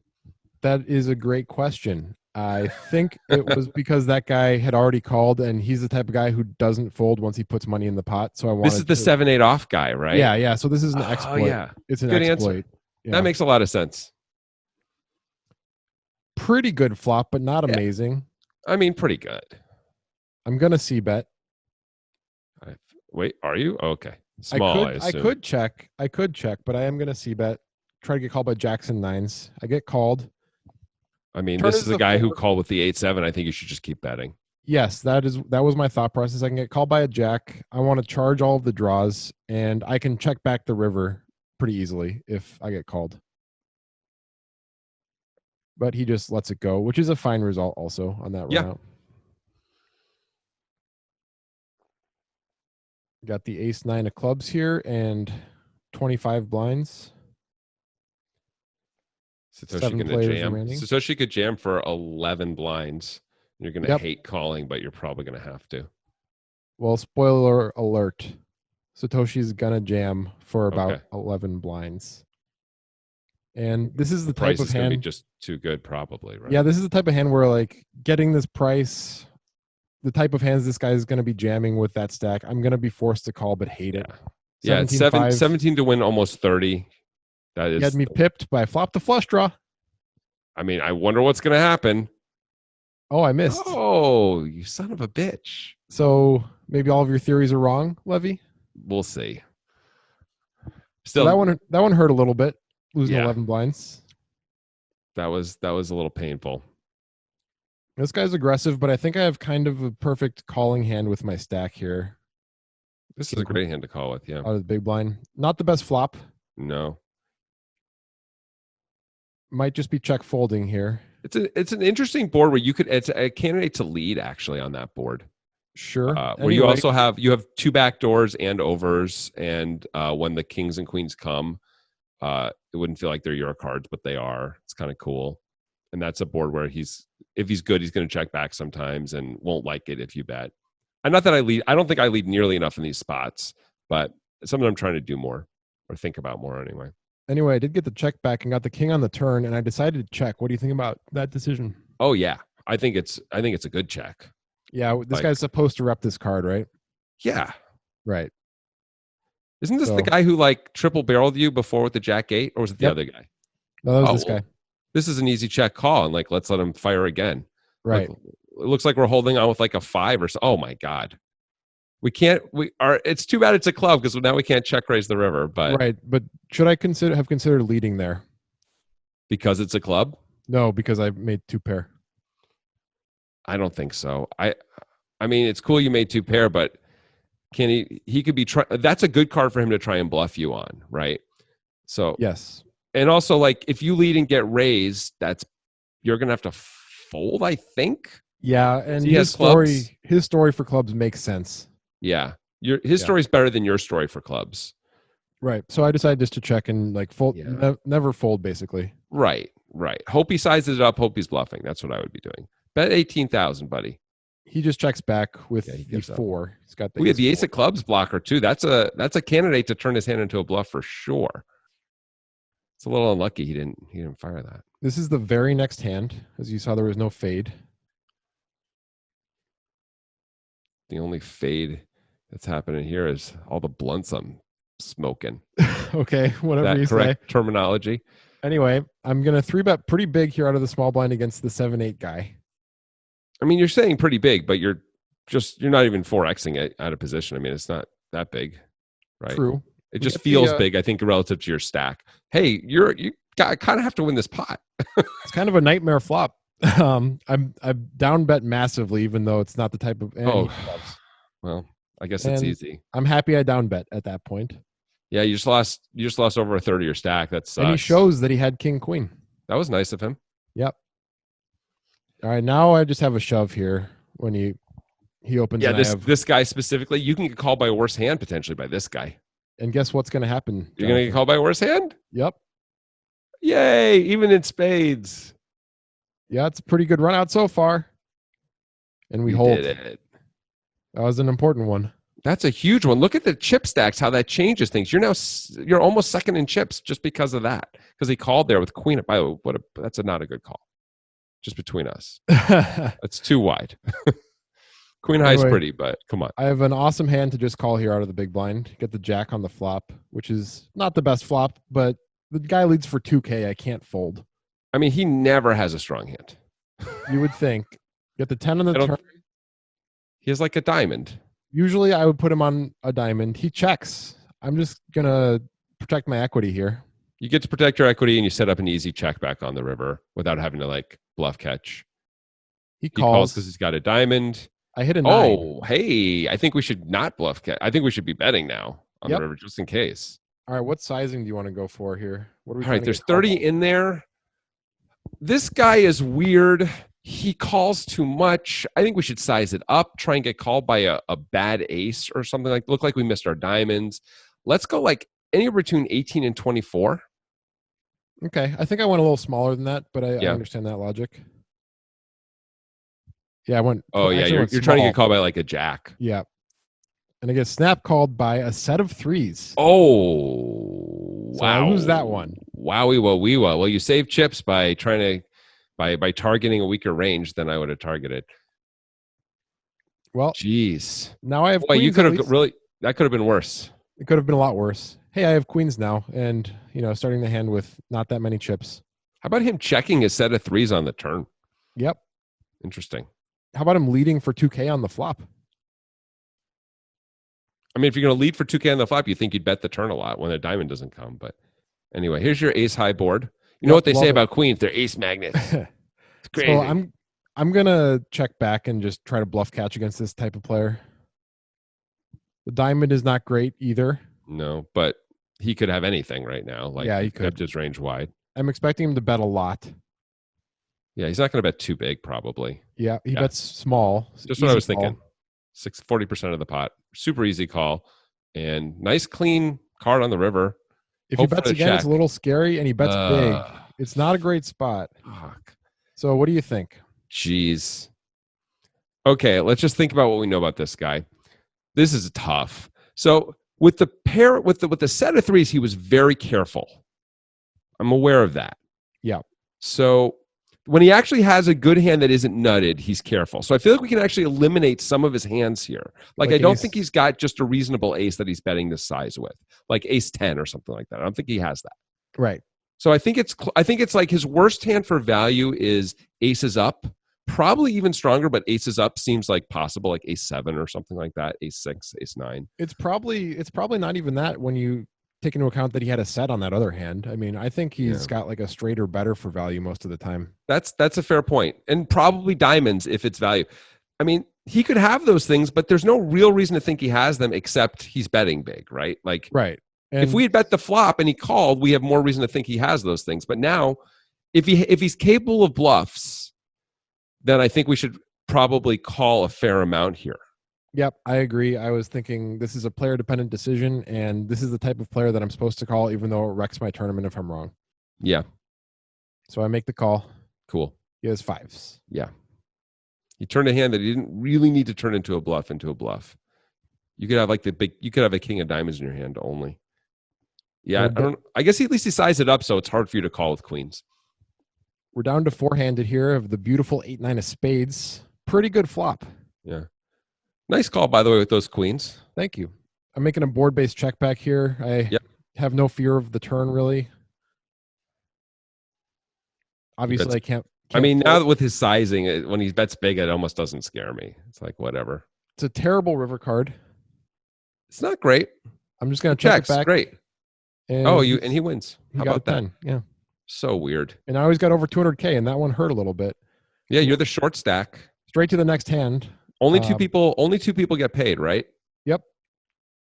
A: That is a great question. I think it was because that guy had already called, and he's the type of guy who doesn't fold once he puts money in the pot. So I wanted.
B: This is the 7-8 off guy, right?
A: Yeah. So this is an exploit.
B: Yeah,
A: it's an
B: good
A: exploit.
B: Answer.
A: Yeah.
B: That makes a lot of sense.
A: Pretty good flop, but not amazing.
B: I mean, pretty good.
A: I'm gonna C bet.
B: Wait, are you? Okay. Small,
A: I could check, but I am gonna C bet. Try to get called by Jackson nines. I get called.
B: I mean, this is the guy who called with the 8-7. I think you should just keep betting.
A: Yes, that was my thought process. I can get called by a jack. I want to charge all of the draws, and I can check back the river pretty easily if I get called. But he just lets it go, which is a fine result also on that run out. Got the ace 9 of clubs here and 25 blinds.
B: Satoshi gonna jam. Satoshi could jam for 11 blinds. You're gonna hate calling, but you're probably gonna have to.
A: Well, spoiler alert. Satoshi's gonna jam for about
B: Okay.
A: 11 blinds. And this is the type
B: Price
A: of
B: is going to be
A: hand.
B: just too good, probably, right?
A: Yeah, this is the type of hand where like getting this price, the type of hands this guy is going to be jamming with that stack, I'm going to be forced to call but hate it.
B: Yeah, it's
A: 17-5.
B: 17 to win almost 30. That
A: He had
B: is,
A: me pipped by flop the flush draw.
B: I mean, I wonder what's going to happen.
A: Oh, I missed.
B: Oh, you son of a bitch.
A: So maybe all of your theories are wrong, Levy.
B: We'll see.
A: So
B: Still,
A: that one hurt a little bit, losing
B: yeah.
A: 11 blinds.
B: That was a little painful.
A: This guy's aggressive, but I think I have kind of a perfect calling hand with my stack here.
B: This is a great hand to call with, yeah.
A: Out of the big blind. Not the best flop.
B: No.
A: Might just be check folding here.
B: It's an interesting board where it's a candidate to lead actually on that board.
A: Sure.
B: Where you also have two back doors and overs, and when the kings and queens come, it wouldn't feel like they're your cards, but they are. It's kind of cool. And that's a board where if he's good, he's going to check back sometimes and won't like it if you bet. And not that I don't think I lead nearly enough in these spots, but it's something I'm trying to do more or think about more anyway.
A: Anyway, I did get the check back and got the king on the turn, and I decided to check. What do you think about that decision?
B: Oh yeah, I think it's a good check.
A: Yeah, this guy's supposed to rep this card, right?
B: Yeah.
A: Right.
B: Isn't this the guy who like triple barreled you before with the jack 8, or was it the other guy?
A: No, that was this guy.
B: This is an easy check call, and like let's let him fire again.
A: Right.
B: Like, it looks like we're holding on with like a 5 or so. Oh my god. It's too bad it's a club because now we can't check raise the river, but
A: right. But should I have considered leading there? Because
B: it's a club?
A: No, because I made 2 pair.
B: I don't think so. I mean, it's cool you made 2 pair, but can he could be that's a good card for him to try and bluff you on, right? So
A: yes.
B: And also, like, if you lead and get raised, you're gonna have to fold, I think.
A: Yeah, and his story for clubs makes sense.
B: Yeah, his story's better than your story for clubs.
A: Right. So I decided just to check and like fold, never fold, basically.
B: Right. Hope he sizes it up. Hope he's bluffing. That's what I would be doing. Bet 18,000, buddy.
A: He just checks back with the 4. He's got
B: we have the ace of clubs blocker too. That's a candidate to turn his hand into a bluff for sure. It's a little unlucky he didn't fire that.
A: This is the very next hand. As you saw, there was no fade.
B: The only fade that's happening here is all the blunts I'm smoking.
A: Okay, whatever you
B: correct
A: say.
B: Terminology.
A: Anyway, I'm going to 3-bet pretty big here out of the small blind against the 7-8 guy.
B: I mean, you're saying pretty big, but you're not even 4xing it out of position. I mean, it's not that big, right?
A: True.
B: It just feels big, I think, relative to your stack. Hey, you kind of have to win this pot.
A: It's kind of a nightmare flop. I'm down bet massively, even though it's not the type of.
B: Well, I guess it's easy.
A: I'm happy I down bet at that point.
B: Yeah, you just lost over a third of your stack. That sucks.
A: And he shows that he had king queen.
B: That was nice of him.
A: Yep. All right, now I just have a shove here when he opens.
B: Yeah, this guy specifically, you can get called by a worse hand potentially by this guy.
A: And guess what's going to happen? Jonathan?
B: You're going to get called by a worse hand?
A: Yep.
B: Yay! Even in spades.
A: Yeah, it's a pretty good run out so far. And we hold.
B: Did it.
A: That was an important one.
B: That's a huge one. Look at the chip stacks, how that changes things. You're almost second in chips just because of that. Because he called there with queen. By the way, that's not a good call. Just between us. That's too wide. Queen high is pretty, but come on.
A: I have an awesome hand to just call here out of the big blind. Get the jack on the flop, which is not the best flop, but the guy leads for 2K. I can't fold.
B: I mean, he never has a strong hand.
A: You would think. Get the 10 on the turn.
B: He has like a diamond.
A: Usually I would put him on a diamond. He checks. I'm just going to protect my equity here.
B: You get to protect your equity and you set up an easy check back on the river without having to like bluff catch.
A: He calls
B: because he's got a diamond.
A: I hit a 9.
B: Oh, hey, I think we should not bluff catch. I think we should be betting now on the river just in case.
A: All right, what sizing do you want to go for here? What are we
B: All right, there's 30 in there. This guy is weird. He calls too much. I think we should size it up, try and get called by a bad ace or something like look like we missed our diamonds. Let's go like anywhere between 18 and 24.
A: Okay. I think I went a little smaller than that, but I understand that logic. Yeah, I went.
B: Oh, yeah. You're trying to get called by like a jack.
A: Yeah. and I get snap called by a set of threes.
B: Oh,
A: So I
B: wow.
A: lose that one.
B: Wowie, wee, well, you save chips by trying to by targeting a weaker range than I would have targeted.
A: Well,
B: jeez.
A: now I have
B: Boy, you
A: queens.
B: could have really, that could have been worse.
A: It could have been a lot worse. Hey, I have queens now, and starting the hand with not that many chips.
B: How about him checking his set of threes on the turn?
A: Yep.
B: Interesting.
A: How about him leading for 2K on the flop?
B: I mean, if you're going to lead for 2K on the flop, you think you'd bet the turn a lot when a diamond doesn't come. But anyway, here's your ace high board. You know what they say about queens? They're ace magnets. It's crazy.
A: So I'm gonna check back and just try to bluff catch against this type of player. The diamond is not great either.
B: No, but he could have anything right now. Like,
A: yeah, he
B: could kept his range wide.
A: I'm expecting him to bet a lot.
B: Yeah, he's not going to bet too big, probably.
A: Yeah, he bets small.
B: Just what I was thinking. 40% of the pot. Super easy call. And nice, clean card on the river.
A: If he bets again, it's a little scary, and he bets big. It's not a great spot.
B: Fuck.
A: So what do you think?
B: Jeez. Okay, let's just think about what we know about this guy. This is tough. So with the pair, with the set of threes, he was very careful. I'm aware of that.
A: Yeah.
B: So when he actually has a good hand that isn't nutted, he's careful. So I feel like we can actually eliminate some of his hands here. Like I don't think he's got just a reasonable ace that he's betting this size with, like ace 10 or something like that. I don't think he has that.
A: Right.
B: So I think it's like his worst hand for value is aces up, probably even stronger, but aces up seems like possible, like ace 7 or something like that, ace 6, ace 9.
A: It's probably not even that when you take into account that he had a set on that other hand. I mean, I think he's got like a straight or better for value most of the time.
B: That's a fair point. And probably diamonds if it's value. I mean, he could have those things, but there's no real reason to think he has them except he's betting big, right? Like,
A: right. And
B: if we had bet the flop and he called, we have more reason to think he has those things. But now, if he's capable of bluffs, then I think we should probably call a fair amount here.
A: Yep, I agree. I was thinking this is a player-dependent decision, and this is the type of player that I'm supposed to call, even though it wrecks my tournament if I'm wrong.
B: Yeah.
A: So I make the call.
B: Cool.
A: He has 5s.
B: Yeah. He turned a hand that he didn't really need to turn into a bluff. You could have you could have a king of diamonds in your hand only. Yeah, I guess at least he sized it up, so it's hard for you to call with queens.
A: We're down to 4-handed here of the beautiful 8-9 of spades. Pretty good flop.
B: Yeah. Nice call, by the way, with those queens.
A: Thank you. I'm making a board-based check back here. I have no fear of the turn, really. Obviously, I can't
B: I mean, now with his sizing, when he bets big, it almost doesn't scare me. It's like, whatever.
A: It's a terrible river card.
B: It's not great.
A: I'm just going to check it back.
B: Great. And he wins. How about that?
A: 10. Yeah.
B: So weird.
A: And I always got over 200K, and that one hurt a little bit.
B: Yeah, you're the short stack.
A: Straight to the next hand.
B: Only two people get paid, right?
A: Yep.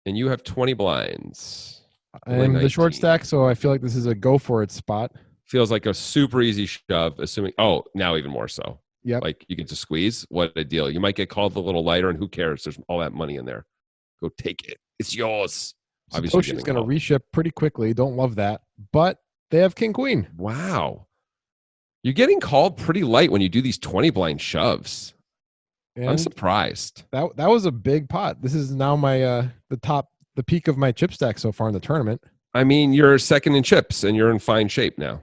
B: And you have 20 blinds.
A: I'm the short stack, so I feel like this is a go for it spot.
B: Feels like a super easy shove, assuming now even more so.
A: Yep.
B: Like you get to squeeze. What a deal. You might get called a little lighter, and who cares? There's all that money in there. Go take it. It's yours.
A: Satoshi's going to reship pretty quickly. Don't love that. But they have king queen.
B: Wow. You're getting called pretty light when you do these 20 blind shoves. And I'm surprised.
A: That was a big pot. This is now my the peak of my chip stack so far in the tournament.
B: I mean, you're second in chips and you're in fine shape now.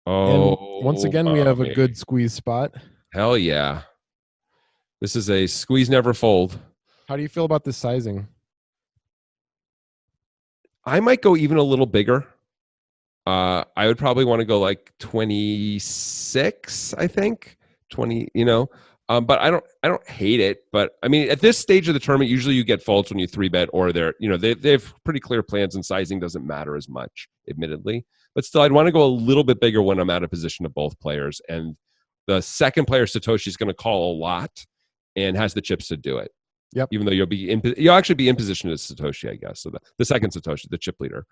A: And once again, we have a good squeeze spot.
B: Hell yeah. This is a squeeze never fold.
A: How do you feel about this sizing?
B: I might go even a little bigger. I would probably want to go like 26, I think. 20, but I don't hate it. But I mean, at this stage of the tournament, usually you get folds when you 3-bet, or they have pretty clear plans, and sizing doesn't matter as much, admittedly. But still, I'd want to go a little bit bigger when I'm out of position of both players. And the second player, Satoshi, is going to call a lot and has the chips to do it.
A: Yep.
B: Even though you'll actually be in position as Satoshi, I guess. So the second Satoshi, the chip leader.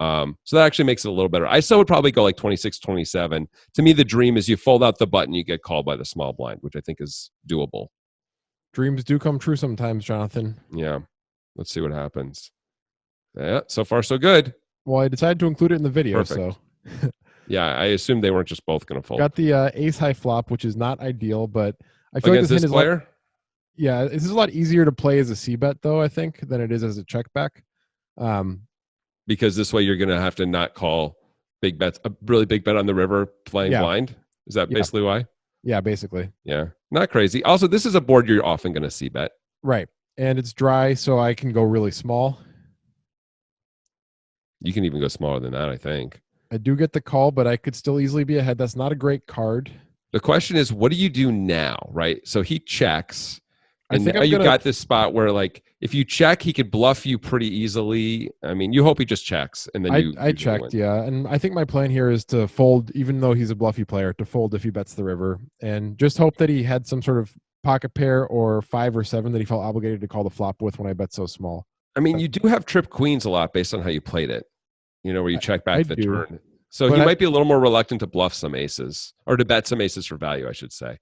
B: So that actually makes it a little better. I still would probably go like 26, 27. To me, the dream is you fold out the button, you get called by the small blind, which I think is doable.
A: Dreams do come true sometimes, Jonathan.
B: Yeah. Let's see what happens. Yeah, so far so good.
A: Well, I decided to include it in the video.
B: Perfect.
A: So
B: yeah, I assumed they weren't just both going to fold.
A: Got the ace high flop, which is not ideal, but I feel
B: against
A: like
B: this player.
A: Yeah, this is a lot easier to play as a C bet though, I think, than it is as a check back.
B: Because this way you're going to have to not call big bets, a really big bet on the river playing
A: Yeah.
B: blind. Is that
A: Yeah.
B: basically why?
A: Yeah, basically.
B: Yeah, not crazy. Also, this is a board you're often going to see bet.
A: Right. And it's dry, so I can go really small.
B: You can even go smaller than that, I think.
A: I do get the call, but I could still easily be ahead. That's not a great card.
B: The question is, what do you do now, right? So he checks,
A: I
B: and
A: think
B: now
A: I'm
B: you've
A: gonna.
B: got this spot where, like, if you check, he could bluff you pretty easily. I mean, you hope he just checks, and then
A: I
B: you
A: checked,
B: win.
A: yeah, and I think my plan here is to fold, even though he's a bluffy player, to fold if he bets the river, and just hope that he had some sort of pocket pair or 5 or 7 that he felt obligated to call the flop with when I bet so small.
B: I mean, you do have trip queens a lot based on how you played it. You know, where you check
A: I
B: back the
A: do,
B: turn. So
A: but
B: he might be a little more reluctant to bluff some aces or to bet some aces for value, I should say.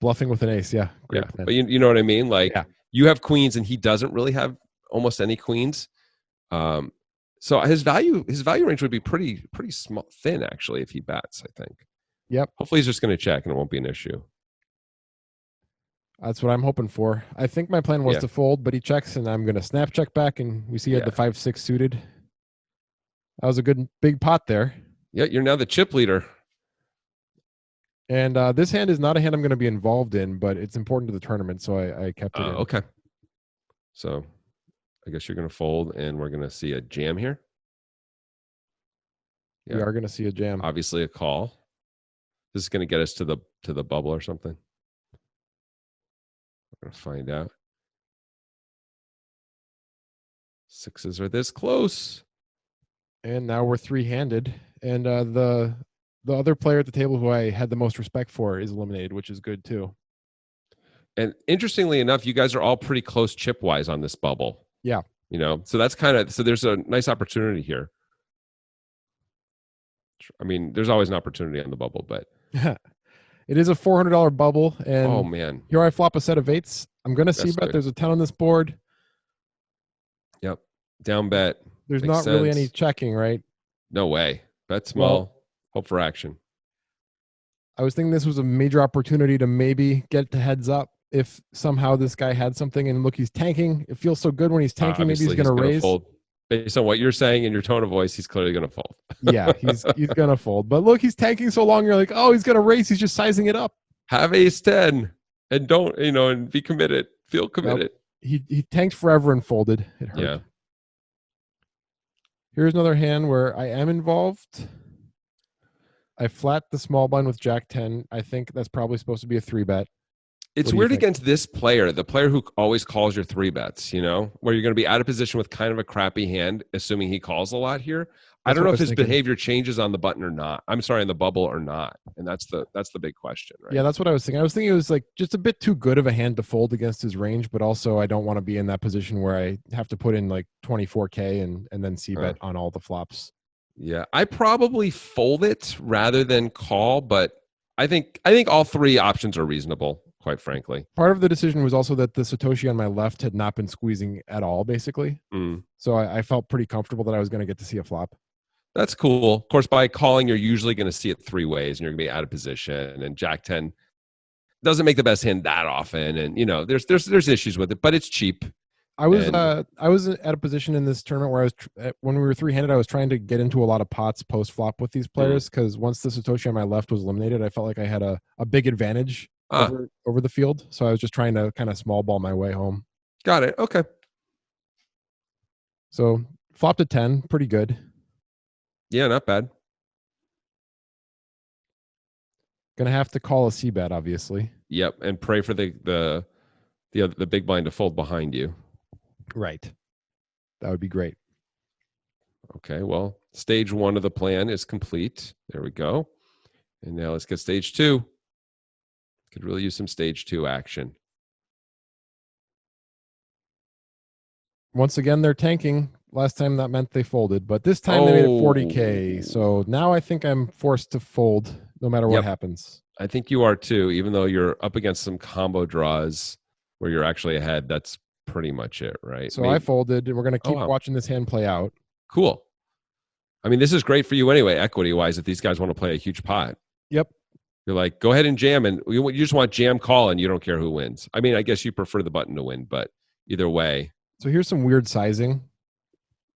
A: bluffing with an ace, yeah, great plan.
B: But you know what I mean? Like,
A: Yeah.
B: you have queens and he doesn't really have almost any queens. So his value range would be pretty small, thin actually, if he bets, I think.
A: Yep.
B: Hopefully he's just going to check and it won't be an issue.
A: That's what I'm hoping for. I think my plan was to fold, but he checks, and I'm going to snap check back, and we see he had the 5-6 suited. That was a good big pot there.
B: Yeah, you're now the chip leader.
A: And this hand is not a hand I'm going to be involved in, but it's important to the tournament, so I kept it in.
B: Okay. So I guess you're going to fold, and we're going to see a jam here.
A: Yeah. We are going to see a jam.
B: Obviously a call. This is going to get us to the bubble or something. We're going to find out. Sixes are this close.
A: And now we're 3-handed. And the other player at the table who I had the most respect for is eliminated, which is good too.
B: And interestingly enough, you guys are all pretty close chip-wise on this bubble.
A: Yeah.
B: You know, so that's so there's a nice opportunity here. I mean, there's always an opportunity on the bubble, but
A: it is a $400 bubble. And
B: oh man,
A: here I flop a set of 8s. I'm going to see bet. There's a 10 on this board.
B: Yep. Down bet.
A: There's not really any checking, right?
B: No way. Bet small. Hope for action.
A: I was thinking this was a major opportunity to maybe get to heads up if somehow this guy had something. And look, he's tanking. It feels so good when he's tanking. Maybe he's going to raise.
B: Fold. Based on what you're saying and your tone of voice, he's clearly going to fold.
A: Yeah, he's going to fold. But look, he's tanking so long. You're like, oh, he's going to raise. He's just sizing it up.
B: Have ace 10 and don't, and be committed. Feel committed.
A: Yep. He tanked forever and folded. It hurt.
B: Yeah.
A: Here's another hand where I am involved. I flat the small blind with Jack 10. I think that's probably supposed to be a 3-bet.
B: It's weird against this player, the player who always calls your 3-bets, where you're going to be out of position with kind of a crappy hand, assuming he calls a lot here. I don't know if his behavior changes on the button or not. I'm sorry, on the bubble or not. And that's the big question, right?
A: Yeah, that's what I was thinking. I was thinking it was like just a bit too good of a hand to fold against his range, but also I don't want to be in that position where I have to put in like 24K and then c-bet on all the flops.
B: Yeah, I probably fold it rather than call, but I think all 3 options are reasonable, quite frankly.
A: Part of the decision was also that the Satoshi on my left had not been squeezing at all, basically. So I felt pretty comfortable that I was going to get to see a flop.
B: That's cool. Of course, by calling, you're usually going to see it 3 ways, and you're going to be out of position. And Jack 10 doesn't make the best hand that often, and there's issues with it, but it's cheap.
A: I was at a position in this tournament where when we were 3-handed, I was trying to get into a lot of pots post flop with these players because once the Satoshi on my left was eliminated, I felt like I had a big advantage over the field. So I was just trying to kind of small ball my way home.
B: Got it. Okay.
A: So flopped a 10, pretty good.
B: Yeah, not bad.
A: Gonna have to call a c-bet, obviously.
B: Yep, and pray for the big blind to fold behind you.
A: Right. That would be great.
B: Okay, well, stage 1 of the plan is complete. There we go. And now let's get stage 2. Could really use some stage 2 action.
A: Once again, they're tanking. Last time that meant they folded, but this time they made it 40K. So now I think I'm forced to fold no matter what happens.
B: I think you are too, even though you're up against some combo draws where you're actually ahead. That's pretty much it, right?
A: So I folded, and we're going to keep watching this hand play out.
B: Cool. I mean, this is great for you anyway, equity-wise, if these guys want to play a huge pot.
A: Yep.
B: You're like, go ahead and jam, and you just want jam call, and you don't care who wins. I mean, I guess you prefer the button to win, but either way,
A: So here's some weird sizing.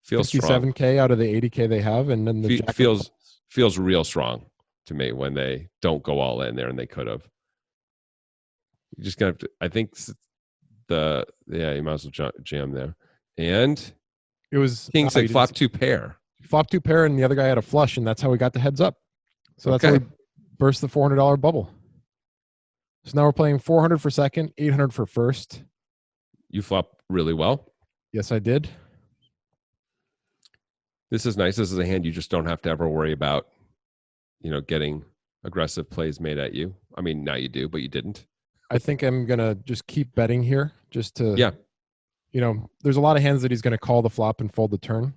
B: feels strong.
A: 57K out of the 80K they have, and then the jack of
B: Feels
A: clubs.
B: feels real strong to me when they don't go all in there, and they could have. You just gonna have to. I think you might as well jam there, and
A: It was
B: kings like flop two pair.
A: flop two pair, and the other guy had a flush, and that's how we got the heads up. So that's how
B: Okay.
A: we burst the $400 bubble. So now we're playing 400 for second, 800 for first.
B: You flop really well.
A: Yes, I did.
B: This is nice. This is a hand you just don't have to ever worry about, getting aggressive plays made at you. I mean, now you do, but you didn't.
A: I think I'm going to just keep betting here just to,
B: Yeah.
A: There's a lot of hands that he's going to call the flop and fold the turn.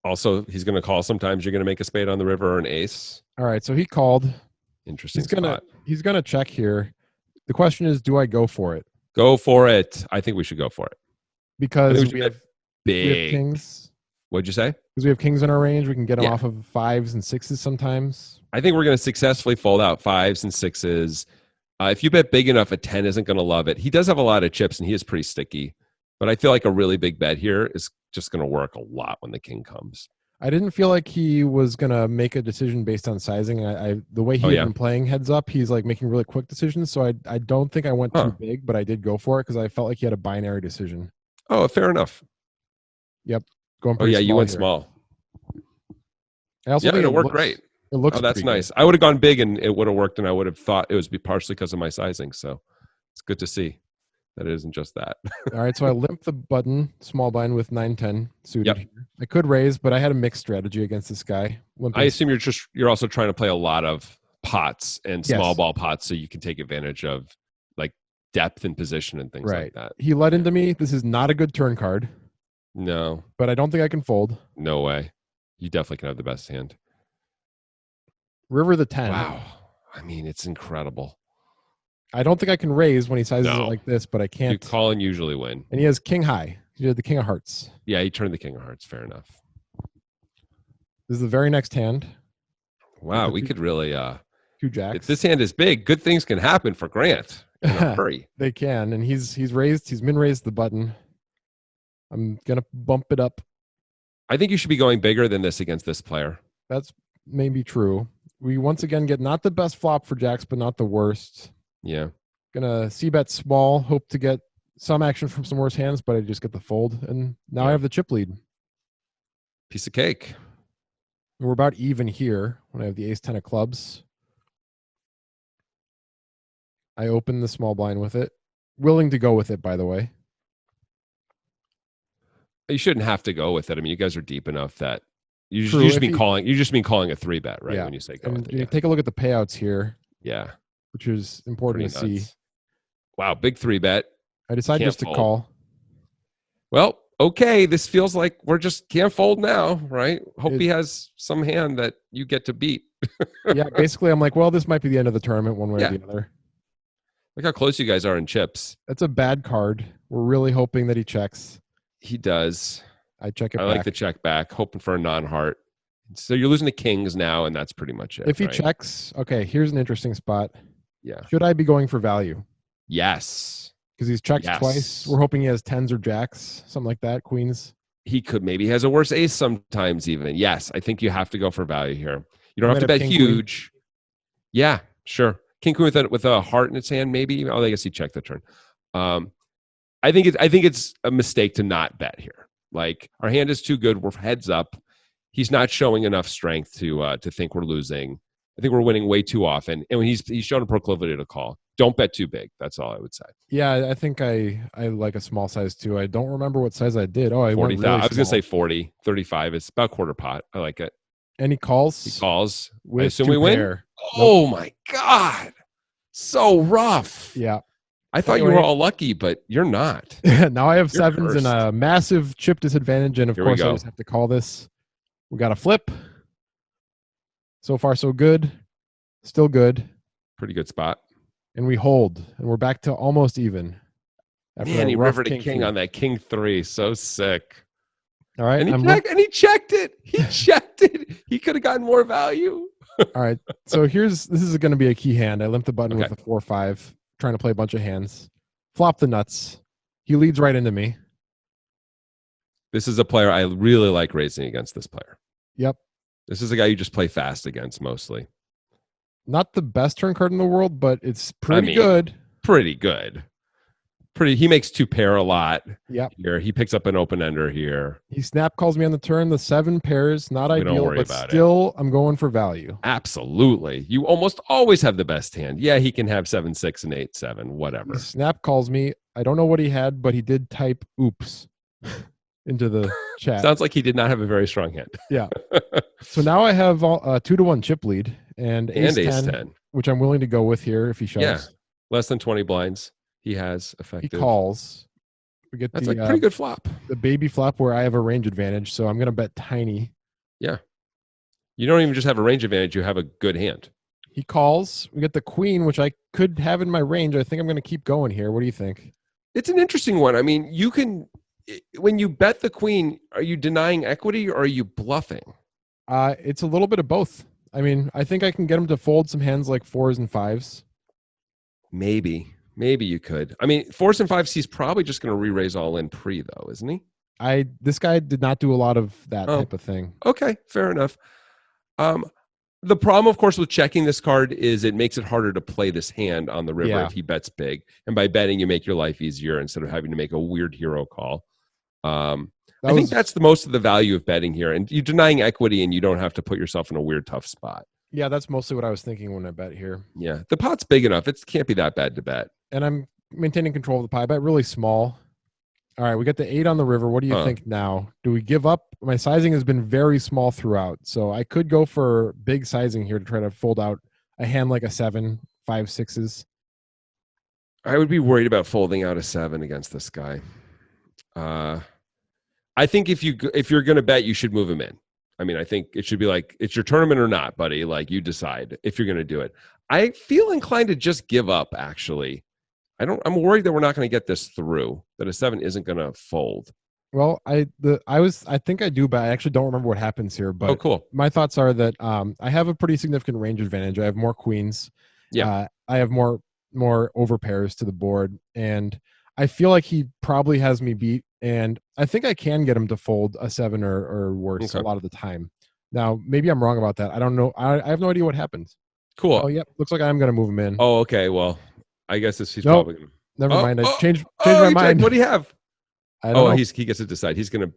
B: Also, he's going to call. Sometimes you're going to make a spade on the river or an ace.
A: All right, so he called.
B: Interesting
A: He's gonna check here. The question is, do I go for it?
B: Go for it. I think we should go for it.
A: Because we have
B: big
A: kings.
B: What'd you say?
A: Because we have kings in our range. We can get them off of 5s and 6s sometimes.
B: I think we're going to successfully fold out 5s and 6s. If you bet big enough, a 10 isn't going to love it. He does have a lot of chips, and he is pretty sticky. But I feel like a really big bet here is just going to work a lot when the king comes.
A: I didn't feel like he was going to make a decision based on sizing. The way he had been playing heads up, he's like making really quick decisions. So I don't think I went too big, but I did go for it because I felt like he had a binary decision.
B: Oh, fair enough.
A: Yep. Going pretty small
B: you went
A: here.
B: small.
A: I also think
B: it worked great.
A: It looks
B: that's nice.
A: good.
B: I would have gone big and it would have worked, and I would have thought it was partially because of my sizing. So it's good to see that it isn't just that.
A: All right, so I limped the button small blind with 9-10 suited. Here. I could raise, but I had a mixed strategy against this guy.
B: I assume you're also trying to play a lot of pots and small ball pots, so you can take advantage of like depth and position and things like that.
A: He led into me. This is not a good turn card.
B: No,
A: but I don't think I can fold.
B: No way. You definitely can have the best hand.
A: River the 10.
B: Wow. I mean, it's incredible.
A: I don't think I can raise when he sizes it like this, but I can't.
B: You call and usually win.
A: And he has king high. He had the king of hearts.
B: Yeah, he turned the king of hearts. Fair enough.
A: This is the very next hand.
B: Wow, we could really...
A: 2 jacks.
B: If this hand is big, good things can happen for Grant in a hurry.
A: They can. And he's min raised the button. I'm going to bump it up.
B: I think you should be going bigger than this against this player.
A: That's maybe true. We once again get not the best flop for jacks, but not the worst.
B: Yeah.
A: Gonna c-bet small, hope to get some action from some worse hands, but I just get the fold. And now I have the chip lead.
B: Piece of cake.
A: And we're about even here when I have the ace-10 of clubs. I open the small blind with it. Willing to go with it, by the way.
B: You shouldn't have to go with it. I mean, you guys are deep enough that you just mean calling a 3-bet, right?
A: Yeah.
B: When you say go
A: and
B: with it. Yeah.
A: Take a look at the payouts here.
B: Yeah.
A: Which is important to see.
B: Wow, big 3-bet.
A: I decided just to call.
B: Well, okay. This feels like we're just can't fold now, right? Hope he has some hand that you get to beat.
A: Yeah, basically I'm like, well, this might be the end of the tournament one way or the other.
B: Look how close you guys are in chips.
A: That's a bad card. We're really hoping that he checks.
B: He does.
A: I check it back.
B: I like the check back, hoping for a non-heart. So you're losing to kings now, and that's pretty much it.
A: If he checks, okay, here's an interesting spot.
B: Yeah.
A: Should I be going for value?
B: Yes.
A: Because he's checked twice. We're hoping he has 10s or jacks, something like that, queens.
B: He could maybe has a worse ace sometimes even. Yes, I think you have to go for value here. You don't have to bet huge. Queen. Yeah, sure. King queen with a heart in its hand, maybe. Oh, I guess he checked the turn. I think it's a mistake to not bet here. Like our hand is too good. We're heads up. He's not showing enough strength to think we're losing. I think we're winning way too often, and when he's shown a proclivity to call. Don't bet too big. That's all I would say.
A: Yeah, I think I like a small size too. I don't remember what size I did. Oh, I
B: 40,
A: went really
B: I was going to say 40, 35. It's about quarter pot. I like it.
A: And he calls.
B: He calls.
A: I
B: assume we win.
A: Nope.
B: Oh my God. So rough.
A: Yeah.
B: I thought you were all lucky, but you're not.
A: Now I have sevens and a massive chip disadvantage. And of course, I just have to call this. We got a flip. So far, so good. Still good.
B: Pretty good spot.
A: And we hold. And we're back to almost even.
B: Man, he rivered a king on that king 3. So sick.
A: All right.
B: And he checked it. He checked it. He could have gotten more value.
A: All right. So this is going to be a key hand. I limped the button
B: Okay.
A: with a 4-5, trying to play a bunch of hands. Flop the nuts. He leads right into me.
B: This is a player I really like raising against this player.
A: Yep.
B: This is a guy you just play fast against mostly.
A: Not the best turn card in the world, but it's pretty good.
B: Pretty good. He makes 2 pair a lot.
A: Yep.
B: Here. He picks up an open ender here.
A: He snap calls me on the turn. The 7 pairs, not ideal, but still I'm going for value.
B: Absolutely. You almost always have the best hand. Yeah, he can have 7-6 and 8-7, whatever.
A: He snap calls me. I don't know what he had, but he did type oops into the chat.
B: Sounds like he did not have a very strong hand.
A: Yeah. So now I have a 2-1 chip lead and ace 10, which I'm willing to go with here if he shoves.
B: Yeah. Less than 20 blinds. He has effective.
A: He calls. We get
B: That's a pretty good flop.
A: The baby flop where I have a range advantage, so I'm going to bet tiny.
B: Yeah. You don't even just have a range advantage, you have a good hand.
A: He calls. We get the queen, which I could have in my range. I think I'm going to keep going here. What do you think?
B: It's an interesting one. I mean, you can, when you bet the queen, are you denying equity or are you bluffing?
A: It's a little bit of both. I mean, I think I can get him to fold some hands like 4s and 5s.
B: Maybe you could. I mean, 4s and 5s, he's probably just going to re-raise all in pre, though, isn't he?
A: This guy did not do a lot of that type of thing.
B: Okay, fair enough. The problem, of course, with checking this card is it makes it harder to play this hand on the river if he bets big. And by betting, you make your life easier instead of having to make a weird hero call. I think that's the most of the value of betting here. And you're denying equity and you don't have to put yourself in a weird, tough spot.
A: Yeah, that's mostly what I was thinking when I bet here.
B: Yeah, the pot's big enough. It can't be that bad to bet.
A: And I'm maintaining control of the pie. I bet really small. All right, we got the 8 on the river. What do you think now? Do we give up? My sizing has been very small throughout, so I could go for big sizing here to try to fold out a hand like a 7, 5, 6s.
B: I would be worried about folding out a 7 against this guy. I think if you're going to bet, you should move him in. I mean, I think it should be like, it's your tournament or not, buddy. Like, you decide if you're going to do it. I feel inclined to just give up, actually. I'm worried that we're not going to get this through, that a 7 isn't going to fold.
A: Well, I think I do, but I actually don't remember what happens here. But
B: cool.
A: My thoughts are that I have a pretty significant range advantage. I have more queens.
B: Yeah.
A: I have more over pairs to the board, and I feel like he probably has me beat. And I think I can get him to fold a 7 or worse a lot of the time. Now, maybe I'm wrong about that. I don't know. I have no idea what happens.
B: Cool.
A: Oh, yep. Looks like I'm going to move him in.
B: Oh, okay. Well, I guess he's probably going to.
A: Never mind. I changed my mind.
B: What do you have?
A: I don't know.
B: He gets to decide. He's going to.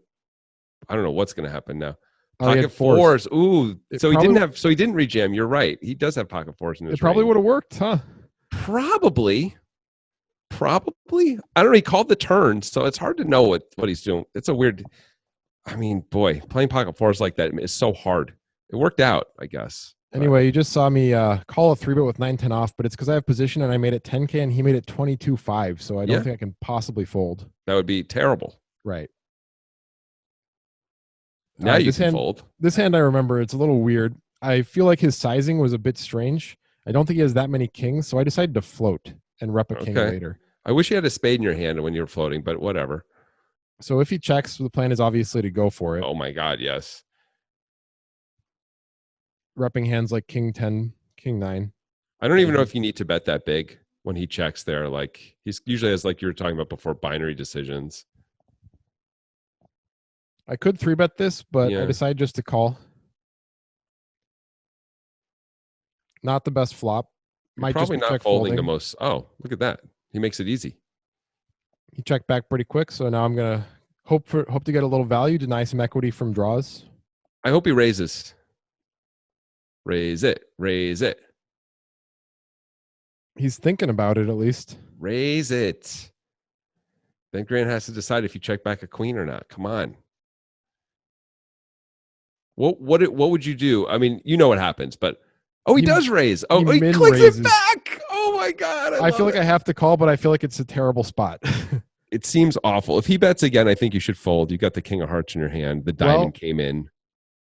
B: I don't know what's going to happen now.
A: Oh,
B: Pocket 4s. Ooh. So he didn't rejam. You're right. He does have pocket 4s in his range.
A: It probably would have worked, huh?
B: Probably. I don't know. He called the turn, so it's hard to know what he's doing. It's a weird. I mean, boy, playing pocket 4s like that is so hard. It worked out, I guess.
A: Anyway, you just saw me call a 3-bet with 9-10 off, but it's because I have position and I made it 10K and he made it 22-5, so I don't think I can possibly fold.
B: That would be terrible.
A: Right.
B: Now you can fold.
A: This hand I remember, it's a little weird. I feel like his sizing was a bit strange. I don't think he has that many kings, so I decided to float and rep a king later.
B: I wish you had a spade in your hand when you're floating, but whatever.
A: So if he checks, the plan is obviously to go for it.
B: Oh my God, yes.
A: Repping hands like king 10, king 9.
B: I don't even know if you need to bet that big when he checks there. Like, he's usually has, like you were talking about before, binary decisions.
A: I could 3-bet this, but I decided just to call. Not the best flop.
B: Might probably just not folding the most. Oh, look at that. He makes it easy.
A: He checked back pretty quick, so now I'm gonna hope to get a little value, deny some equity from draws.
B: I hope he raises. Raise it.
A: He's thinking about it, at least.
B: Raise it. Then Grant has to decide if you check back a queen or not. Come on. What would you do? I mean, you know what happens, but he does raise. Oh, he clicks it back. Oh my God.
A: I feel like I have to call, but I feel like it's a terrible spot.
B: It seems awful. If he bets again, I think you should fold. You got the king of hearts in your hand. The diamond came in.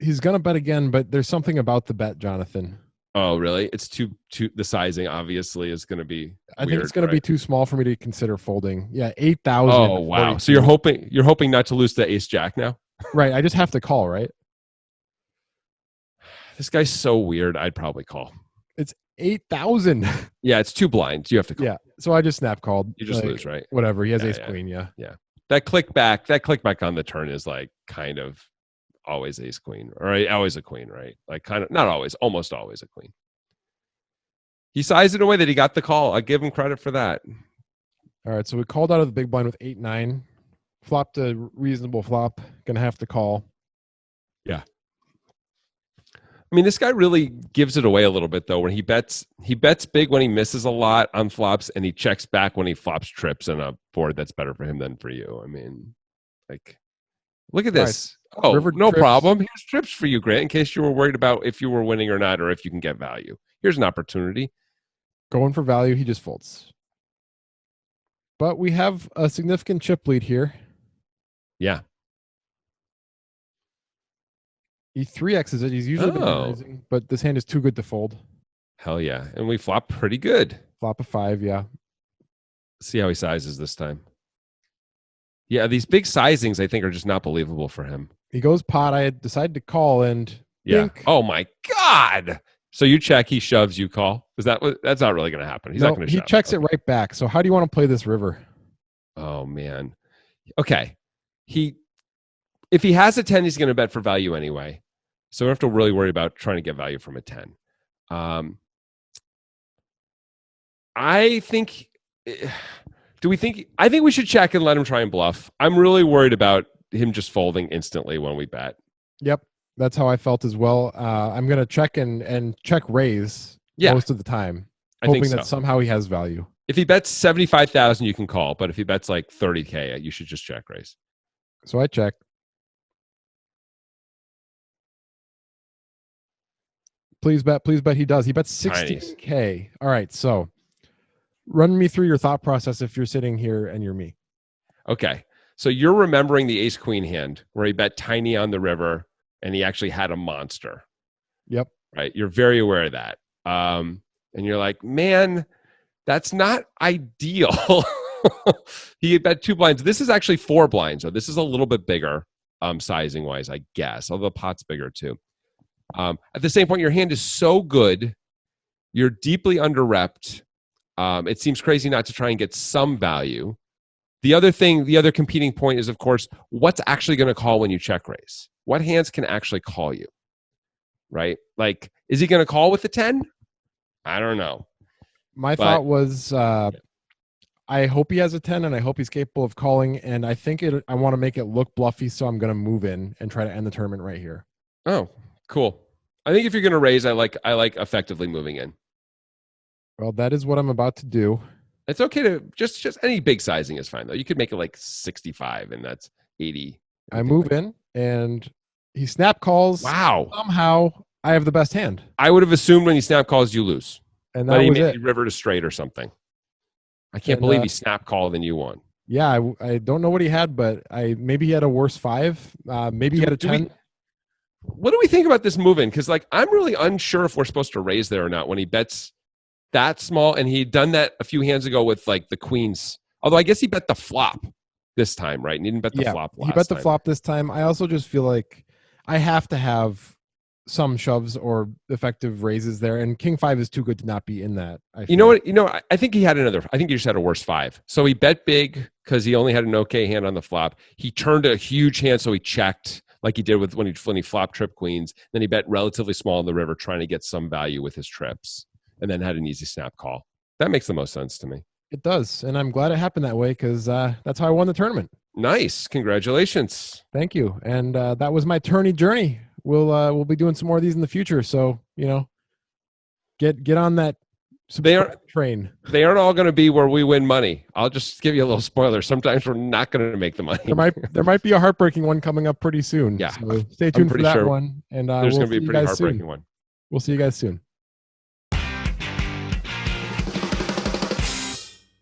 A: He's going to bet again, but there's something about the bet, Jonathan.
B: Oh, really? It's too the sizing obviously is going to be
A: I think it's going to be too small for me to consider folding. Yeah, 8,000.
B: Oh, wow. So you're hoping not to lose to ace jack now?
A: Right. I just have to call, right?
B: This guy's so weird. I'd probably call.
A: It's 8,000.
B: Yeah, it's 2 blinds. You have to call.
A: Yeah. So I just snap called.
B: You just lose, right?
A: Whatever. He has
B: Yeah,
A: ace
B: yeah.
A: queen. Yeah.
B: Yeah. That click back on the turn is like kind of always ace queen, or always a queen, right? Like kind of, not always, almost always a queen. He sized it away that he got the call. I give him credit for that.
A: All right. So we called out of the big blind with 8-9. Flopped a reasonable flop. Gonna have to call.
B: Yeah. I mean, this guy really gives it away a little bit though. When he bets big when he misses a lot on flops, and he checks back when he flops trips on a board that's better for him than for you. I mean, like, look at this.
A: Right.
B: Oh,
A: River
B: no
A: trips.
B: problem. Here's trips for you, Grant, in case you were worried about if you were winning or not, or if you can get value. Here's an opportunity.
A: Going for value. He just folds. But we have a significant chip lead here.
B: Yeah.
A: He 3x's it. He's usually been raising, but this hand is too good to fold.
B: Hell yeah. And we flop pretty good.
A: Flop a 5, yeah.
B: See how he sizes this time. Yeah, these big sizings, I think, are just not believable for him.
A: He goes pot. I decide to call, and
B: Bink. Oh my God. So you check, he shoves, you call. That's not really going to happen. He's not going to shove.
A: He checks it right back. So how do you want to play this river?
B: Oh man. Okay. If he has a 10, he's going to bet for value anyway. So we don't have to really worry about trying to get value from a 10. I think we should check and let him try and bluff. I'm really worried about him just folding instantly when we bet.
A: Yep. That's how I felt as well. I'm going to check and check raise most of the time, hoping that somehow he has value.
B: If he bets 75,000, you can call. But if he bets like 30K, you should just check raise.
A: So I check. Please bet he does. He bets 16K. All right, so run me through your thought process if you're sitting here and you're me.
B: Okay, so you're remembering the ace queen hand where he bet tiny on the river and he actually had a monster.
A: Yep.
B: Right, you're very aware of that. And you're like, man, that's not ideal. He bet 2 blinds. This is actually 4 blinds, so this is a little bit bigger sizing wise, I guess, although the pot's bigger too. At the same point, your hand is so good, you're deeply under-repped. It seems crazy not to try and get some value. The other competing point is, of course, what's actually going to call when you check raise? What hands can actually call you, right? Like, is he going to call with the 10? I don't know.
A: My thought was, I hope he has a 10, and I hope he's capable of calling, and I want to make it look bluffy, so I'm going to move in and try to end the tournament right here.
B: Oh, cool. I think if you're going to raise, I like effectively moving in.
A: Well, that is what I'm about to do.
B: It's okay to just any big sizing is fine though. You could make it like 65 and that's 80.
A: I move in and he snap calls.
B: Wow.
A: Somehow I have the best hand.
B: I would have assumed when he snap calls you lose.
A: And that was
B: maybe
A: it.
B: River to straight or something. I can't believe he snap called and you won.
A: Yeah, I don't know what he had, but maybe he had a worse 5. Maybe he had a 10.
B: What do we think about this move-in? Because like I'm really unsure if we're supposed to raise there or not when he bets that small, and he'd done that a few hands ago with like the queens. Although I guess he bet the flop this time, right? And he didn't bet the flop last time.
A: He bet the flop this time. I also just feel like I have to have some shoves or effective raises there, and King 5 is too good to not be in that.
B: You know what? I think he had another. I think he just had a worse 5. So he bet big because he only had an okay hand on the flop. He turned a huge hand, so he checked like he did with when he flopped trip queens. Then he bet relatively small on the river, trying to get some value with his trips, and then had an easy snap call. That makes the most sense to me.
A: It does, and I'm glad it happened that way because that's how I won the tournament.
B: Nice, congratulations!
A: Thank you, and that was my tourney journey. We'll be doing some more of these in the future, so get on that train.
B: They aren't all going to be where we win money. I'll just give you a little spoiler. Sometimes we're not going to make the money.
A: There might be a heartbreaking one coming up pretty soon.
B: Yeah,
A: so stay tuned for that one, and
B: there's going to be a pretty heartbreaking one.
A: We'll see you guys soon.